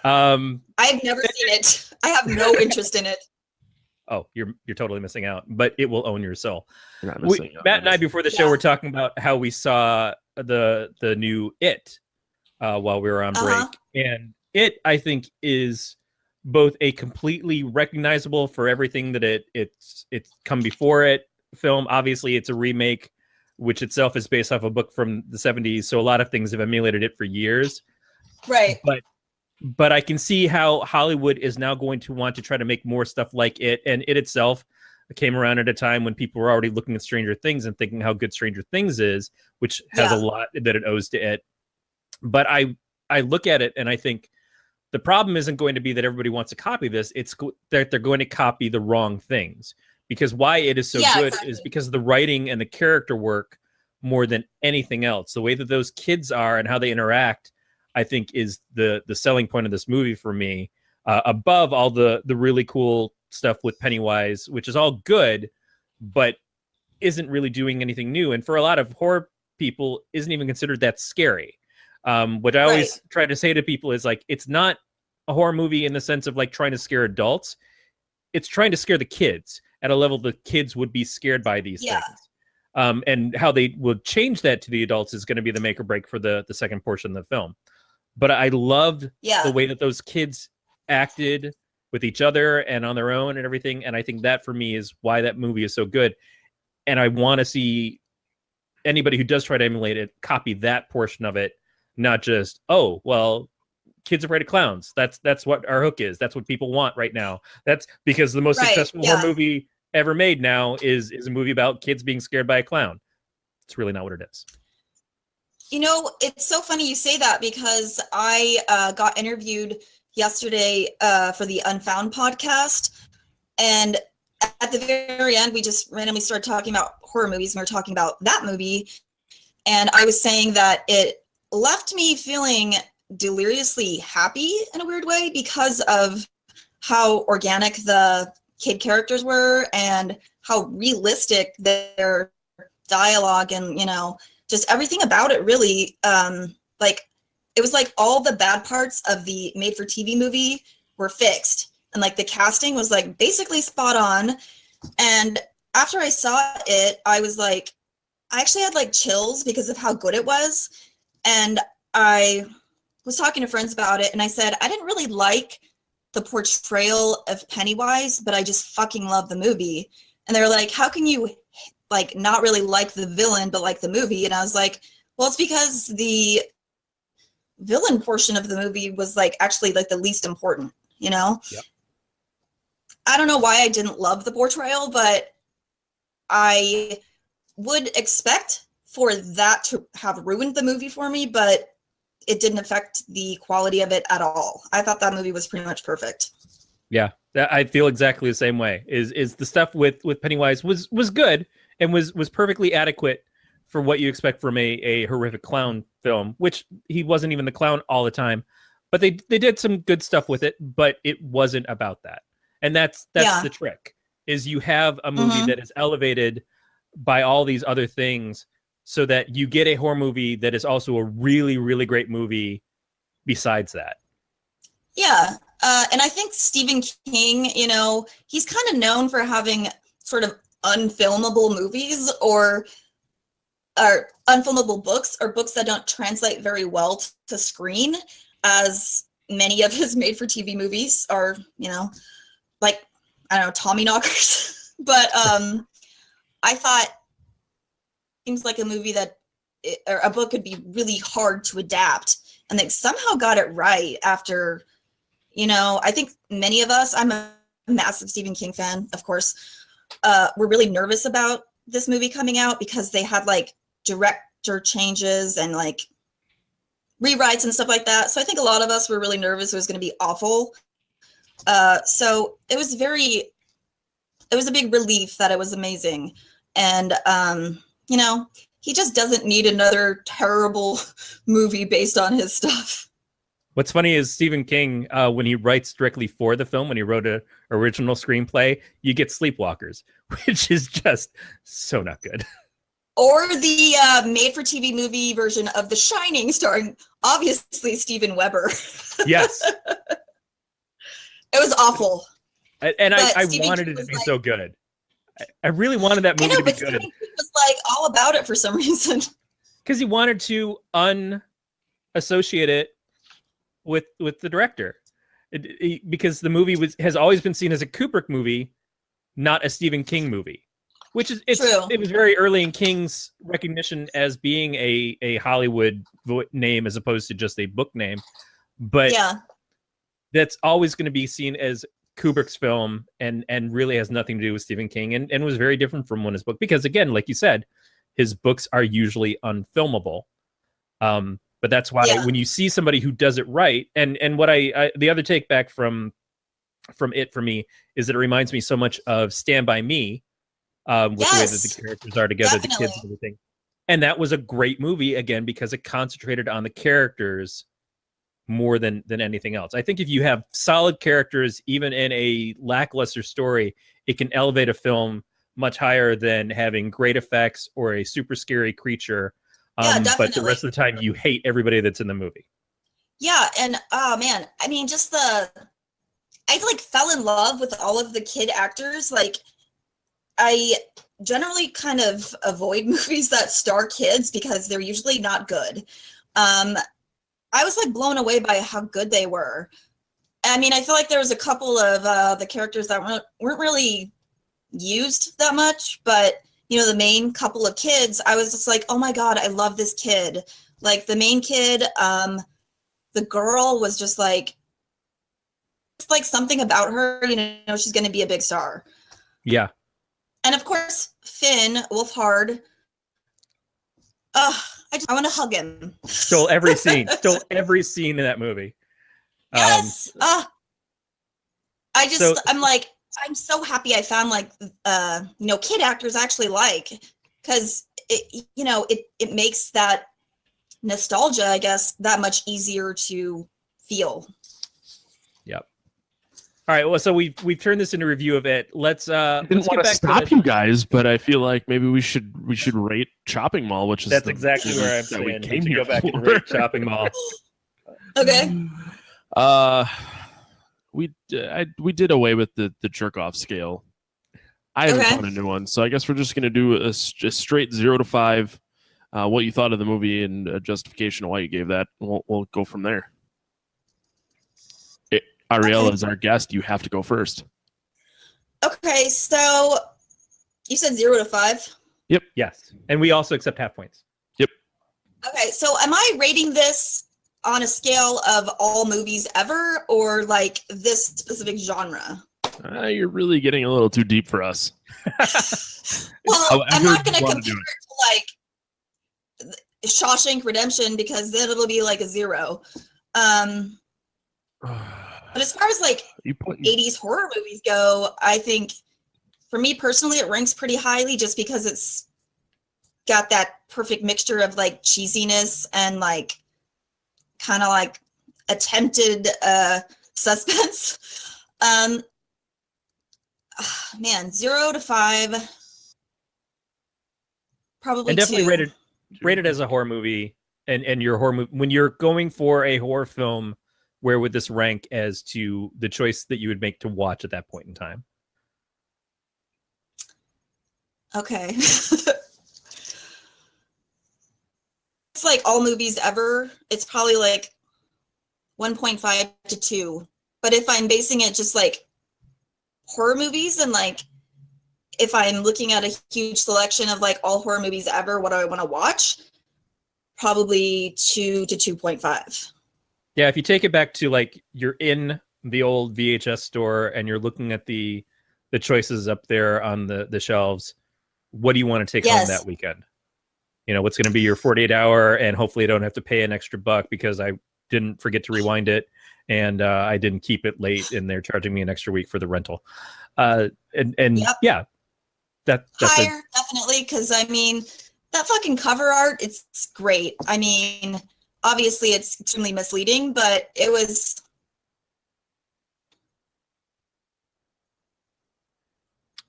ever made. I've never seen it. I have no interest in it. Oh, you're totally missing out, but it will own your soul. You're not missing out. Matt and I, before the show, were talking about how we saw the new It while we were on break, and It, I think, is both a completely recognizable for everything that it's come before it film. Obviously, it's a remake, which itself is based off a book from the 70s, so a lot of things have emulated it for years. Right. But I can see how Hollywood is now going to want to try to make more stuff like it, and It itself came around at a time when people were already looking at Stranger Things and thinking how good Stranger Things is, which has a lot that it owes to it. But I look at it and I think the problem isn't going to be that everybody wants to copy this. It's that they're going to copy the wrong things, because why It is so good is because of the writing and the character work more than anything else. The way that those kids are and how they interact, I think, is the selling point of this movie for me, above all the really cool stuff with Pennywise, which is all good, but isn't really doing anything new. And for a lot of horror people, isn't even considered that scary. What I always try to say to people is like, it's not a horror movie in the sense of like trying to scare adults. It's trying to scare the kids at a level the kids would be scared by these things. And how they will change that to the adults is going to be the make or break for the second portion of the film. But I loved the way that those kids acted with each other and on their own and everything. And I think that for me is why that movie is so good. And I want to see anybody who does try to emulate it copy that portion of it, not just, oh, well, kids afraid of clowns. That's what our hook is. That's what people want right now. That's because the most successful horror movie ever made now is a movie about kids being scared by a clown. It's really not what it is. You know, it's so funny you say that, because I got interviewed yesterday for the Unfound podcast, and at the very end, we just randomly started talking about horror movies, and we were talking about that movie, and I was saying that it left me feeling deliriously happy in a weird way because of how organic the kid characters were and how realistic their dialogue and, you know, just everything about it really, like, it was like all the bad parts of the made-for-TV movie were fixed. And, like, the casting was, like, basically spot on. And after I saw it, I was, like, I actually had, like, chills because of how good it was. And I was talking to friends about it, and I said, I didn't really like the portrayal of Pennywise, but I just fucking love the movie. And they were like, how can you, like, not really like the villain, but like the movie? And I was like, well, it's because the villain portion of the movie was, like, actually, like, the least important, you know? Yep. I don't know why I didn't love the portrayal, but I would expect for that to have ruined the movie for me, but it didn't affect the quality of it at all. I thought that movie was pretty much perfect. Yeah, I feel exactly the same way. Is the stuff with Pennywise was good and was perfectly adequate for what you expect from a horrific clown film, which he wasn't even the clown all the time. But they did some good stuff with it, but it wasn't about that. And that's the trick, is you have a movie that is elevated by all these other things so that you get a horror movie that is also a really, really great movie besides that. Yeah. And I think Stephen King, you know, he's kind of known for having sort of unfilmable movies or unfilmable books, or books that don't translate very well to screen, as many of his made-for-TV movies are, you know, like, I don't know, Tommyknockers. But I thought seems like a movie that, or a book, could be really hard to adapt. and they somehow got it right after, I think many of us, I'm a massive Stephen King fan, of course, were really nervous about this movie coming out because they had like director changes and like rewrites and stuff like that. So I think a lot of us were really nervous it was going to be awful. So it was a big relief that it was amazing. And, he just doesn't need another terrible movie based on his stuff. What's funny is Stephen King, when he writes directly for the film, when he wrote an original screenplay, you get Sleepwalkers, which is just so not good. Or the made-for-TV movie version of The Shining, starring, obviously, Steven Weber. Yes. It was awful. And I wanted it to be like, so good. I really wanted that movie to be good. Stephen King was like all about it for some reason. Because he wanted to unassociate it with the director. Because the movie has always been seen as a Kubrick movie, not a Stephen King movie. Which is True. It was very early in King's recognition as being a Hollywood name as opposed to just a book name. But yeah, that's always going to be seen as Kubrick's film and really has nothing to do with Stephen King and was very different from his book. Because again, like you said, his books are usually unfilmable. But that's why when you see somebody who does it right, and what I the other take back from it for me is that it reminds me so much of Stand By Me. With the way that the characters are together, definitely. the kids and everything. And that was a great movie, again, because it concentrated on the characters more than anything else. I think if you have solid characters, even in a lackluster story, it can elevate a film much higher than having great effects or a super scary creature. But the rest of the time, you hate everybody that's in the movie. Yeah, and oh man, I mean, I like fell in love with all of the kid actors. Like, I generally kind of avoid movies that star kids because they're usually not good. I was like blown away by how good they were. I mean, I feel like there was a couple of the characters that weren't really used that much, but the main couple of kids, I was just like, oh my God, I love this kid. Like the main kid, the girl was just like something about her, she's going to be a big star. Yeah. And of course, Finn Wolfhard. I want to hug him. Stole every scene. In that movie. Yes. I'm so happy I found kid actors I actually like, because it makes that nostalgia, I guess, that much easier to feel. Yep. All right, well, so we've turned this into a review of it. Let's I didn't want to stop you guys, but I feel like maybe we should rate Chopping Mall, which is that's exactly where I'm saying we came to here go back for. and rate Chopping Mall. Okay. We did away with the jerk off scale. I haven't found a new one, so I guess we're just gonna do a straight 0 to 5. What you thought of the movie and a justification of why you gave that. We'll go from there. Ariel, as our guest, you have to go first. Okay, so you said 0 to 5? Yep. Yes. And we also accept half points. Yep. Okay, so am I rating this on a scale of all movies ever, or like this specific genre? You're really getting a little too deep for us. Well, I'm not going to compare it to like Shawshank Redemption, because then it'll be like a 0. But as far as like 80s horror movies go, I think for me personally, it ranks pretty highly just because it's got that perfect mixture of like cheesiness and like kind of like attempted suspense. Man, 0 to 5, probably. And definitely 2. rated as a horror movie, and your horror movie, when you're going for a horror film, where would this rank as to the choice that you would make to watch at that point in time? Okay. It's like all movies ever. It's probably like 1.5 to 2. But if I'm basing it just like horror movies, and like if I'm looking at a huge selection of like all horror movies ever, what do I want to watch? Probably 2 to 2.5. Yeah, if you take it back to like you're in the old VHS store and you're looking at the choices up there on the shelves, what do you want to take home that weekend? You know, what's going to be your 48-hour, and hopefully I don't have to pay an extra $1 because I didn't forget to rewind it and I didn't keep it late and they're charging me an extra week for the rental. Yeah, that's higher, definitely, because I mean that fucking cover art, it's great. I mean, obviously it's extremely misleading, but it was.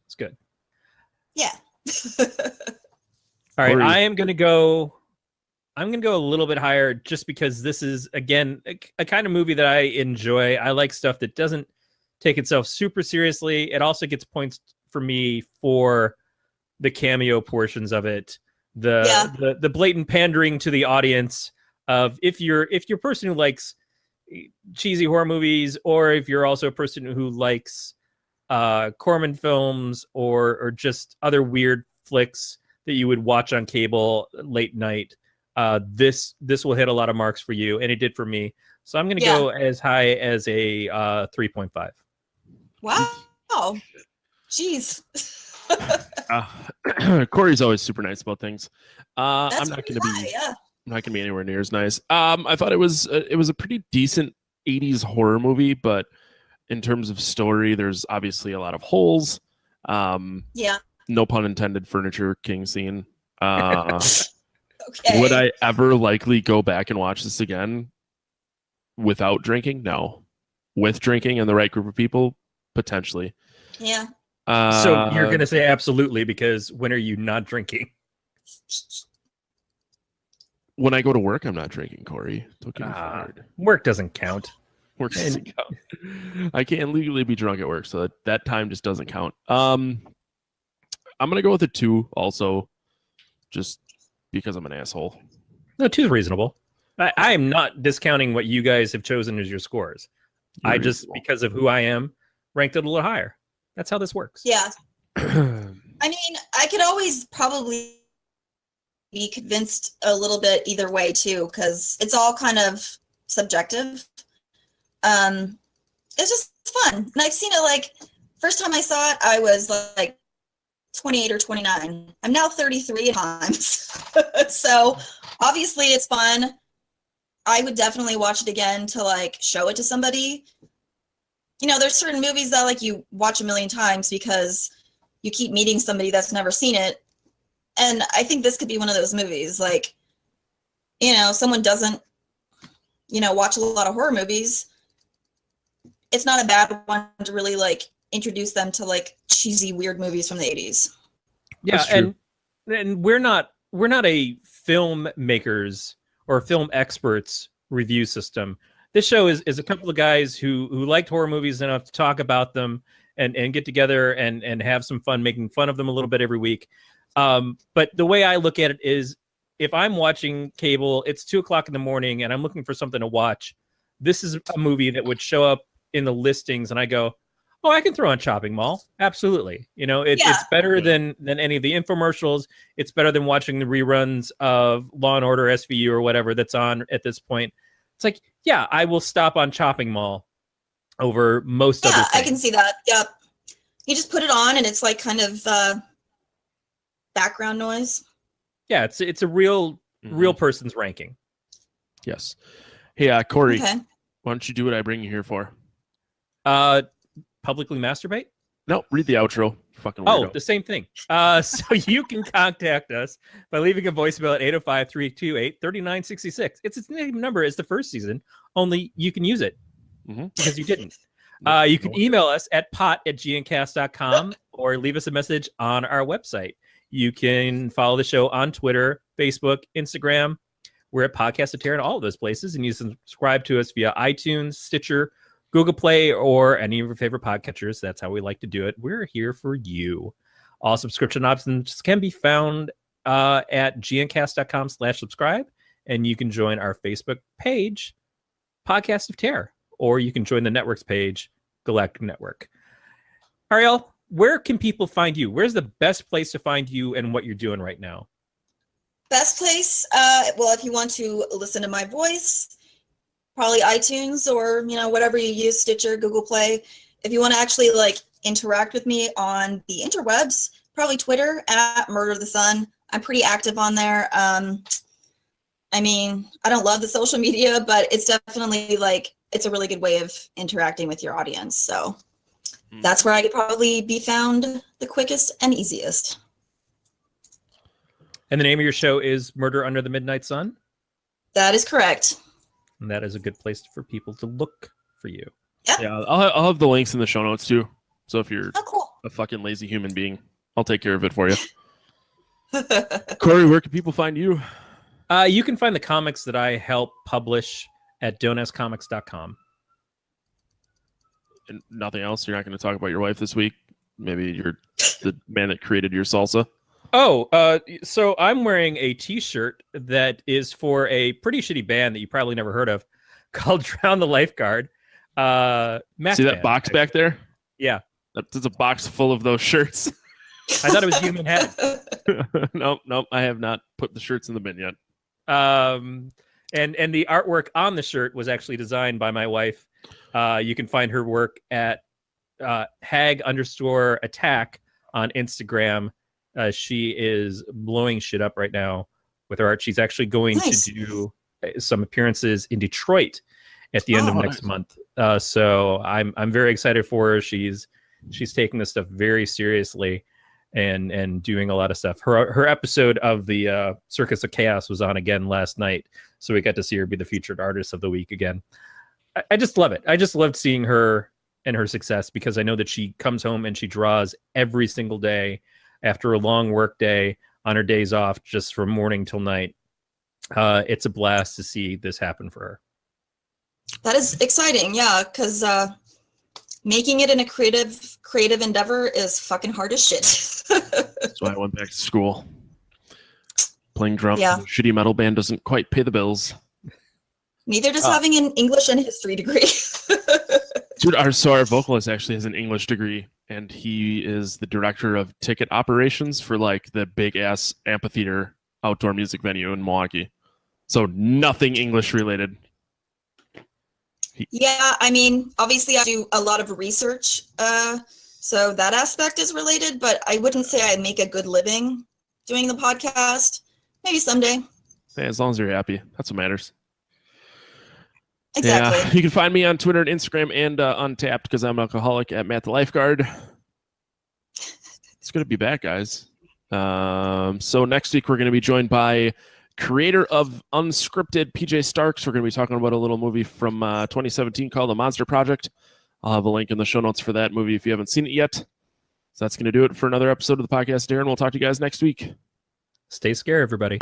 It's good. Yeah. All right, I'm gonna go a little bit higher just because this is, again, a kind of movie that I enjoy. I like stuff that doesn't take itself super seriously. It also gets points for me for the cameo portions of it, the blatant pandering to the audience of if you're a person who likes cheesy horror movies, or if you're also a person who likes Corman films or just other weird flicks that you would watch on cable late night. This will hit a lot of marks for you, and it did for me. So I'm going to go as high as a 3.5. Wow. Jeez. Corey's always super nice about things. I'm not going to be anywhere near as nice. I thought it was a pretty decent 80s horror movie, but in terms of story, there's obviously a lot of holes. No pun intended, furniture king scene. Okay. Would I ever likely go back and watch this again without drinking? No. With drinking and the right group of people, potentially. Yeah. So you're going to say absolutely, because when are you not drinking? When I go to work, I'm not drinking, Corey. Don't get me fired. Work doesn't count. Work doesn't count. I can't legally be drunk at work, so that time just doesn't count. I'm going to go with a 2 also, just because I'm an asshole. No, 2 is reasonable. I am not discounting what you guys have chosen as your scores. I just, because of who I am, ranked it a little higher. That's how this works. Yeah. I mean, I could always probably be convinced a little bit either way too, because it's all kind of subjective. It's just fun. And I've seen it, like, first time I saw it, I was like 28 or 29. I'm now 33 times. So obviously it's fun. I would definitely watch it again to like show it to somebody. You know, there's certain movies that like you watch a million times because you keep meeting somebody that's never seen it. And I think this could be one of those movies. Like, you know, someone doesn't, you know, watch a lot of horror movies. It's not a bad one to really like introduce them to like cheesy, weird movies from the 80s. Yeah, and we're not a filmmakers or film experts review system. This show is a couple of guys who liked horror movies enough to talk about them and get together and have some fun making fun of them a little bit every week. But the way I look at it is, if I'm watching cable, it's 2:00 in the morning and I'm looking for something to watch. This is a movie that would show up in the listings and I go, oh, I can throw on Chopping Mall. Absolutely. You know, it's better than any of the infomercials. It's better than watching the reruns of Law and Order SVU or whatever that's on at this point. It's like, yeah, I will stop on Chopping Mall over most other things. I can see that. Yep. You just put it on and it's like kind of background noise. Yeah, it's a real person's ranking. Yes. Hey, Corey, Okay. why don't you do what I bring you here for? Publicly masturbate? No, read the outro. Fucking weirdo. Oh, the same thing. So you can contact us by leaving a voicemail at 805-328-3966. It's the same number as the first season, only you can use it because you didn't. You can email us at pot@gncast.com or leave us a message on our website. You can follow the show on Twitter, Facebook, Instagram. We're at Podcast of Terror in all of those places, and you subscribe to us via iTunes, Stitcher, Google Play, or any of your favorite podcatchers. That's how we like to do it. We're here for you. All subscription options can be found at gncast.com/subscribe, and you can join our Facebook page, Podcast of Terror, or you can join the network's page, Galactic Network. Ariel, where can people find you? Where's the best place to find you and what you're doing right now? Best place? Well, if you want to listen to my voice, probably iTunes or, whatever you use, Stitcher, Google Play. If you want to actually interact with me on the interwebs, probably Twitter at Murder the Sun. I'm pretty active on there. I don't love the social media, but it's definitely it's a really good way of interacting with your audience. So that's where I could probably be found the quickest and easiest. And the name of your show is Murder Under the Midnight Sun? That is correct. And that is a good place for people to look for you. Yep. Yeah, I'll have the links in the show notes too. So if you're cool. a fucking lazy human being, I'll take care of it for you. Corey, where can people find you? You can find the comics that I help publish at don'taskcomics.com. And nothing else? You're not going to talk about your wife this week? Maybe you're the man that created your salsa? Oh, so I'm wearing a t-shirt that is for a pretty shitty band that you probably never heard of called Drown the Lifeguard. See that box back there? Yeah. That's a box full of those shirts. I thought it was human head. Nope. I have not put the shirts in the bin yet. And the artwork on the shirt was actually designed by my wife. You can find her work at hag_attack on Instagram. She is blowing shit up right now with her art. She's actually going to do some appearances in Detroit at the end of next month. So I'm very excited for her. She's taking this stuff very seriously and doing a lot of stuff. Her episode of the Circus of Chaos was on again last night, so we got to see her be the featured artist of the week again. I just love it. I just loved seeing her and her success, because I know that she comes home and she draws every single day after a long work day on her days off, just from morning till night. It's a blast to see this happen for her. That is exciting, yeah, because making it in a creative endeavor is fucking hard as shit. That's why I went back to school. Playing drums in Yeah. a shitty metal band doesn't quite pay the bills. Neither does having an English and history degree. Dude, our vocalist actually has an English degree, and he is the director of ticket operations for the big ass amphitheater outdoor music venue in Milwaukee. So nothing English related. Yeah, obviously I do a lot of research, so that aspect is related, but I wouldn't say I make a good living doing the podcast. Maybe someday. Hey, as long as you're happy, that's what matters. Exactly. Yeah, you can find me on Twitter and Instagram and Untapped, because I'm an alcoholic, at Matt the Lifeguard. It's good to be back, guys. So next week we're going to be joined by creator of Unscripted, PJ Starks. We're going to be talking about a little movie from 2017 called The Monster Project. I'll have a link in the show notes for that movie if you haven't seen it yet. So that's going to do it for another episode of the podcast, Darren. We'll talk to you guys next week. Stay scared, everybody.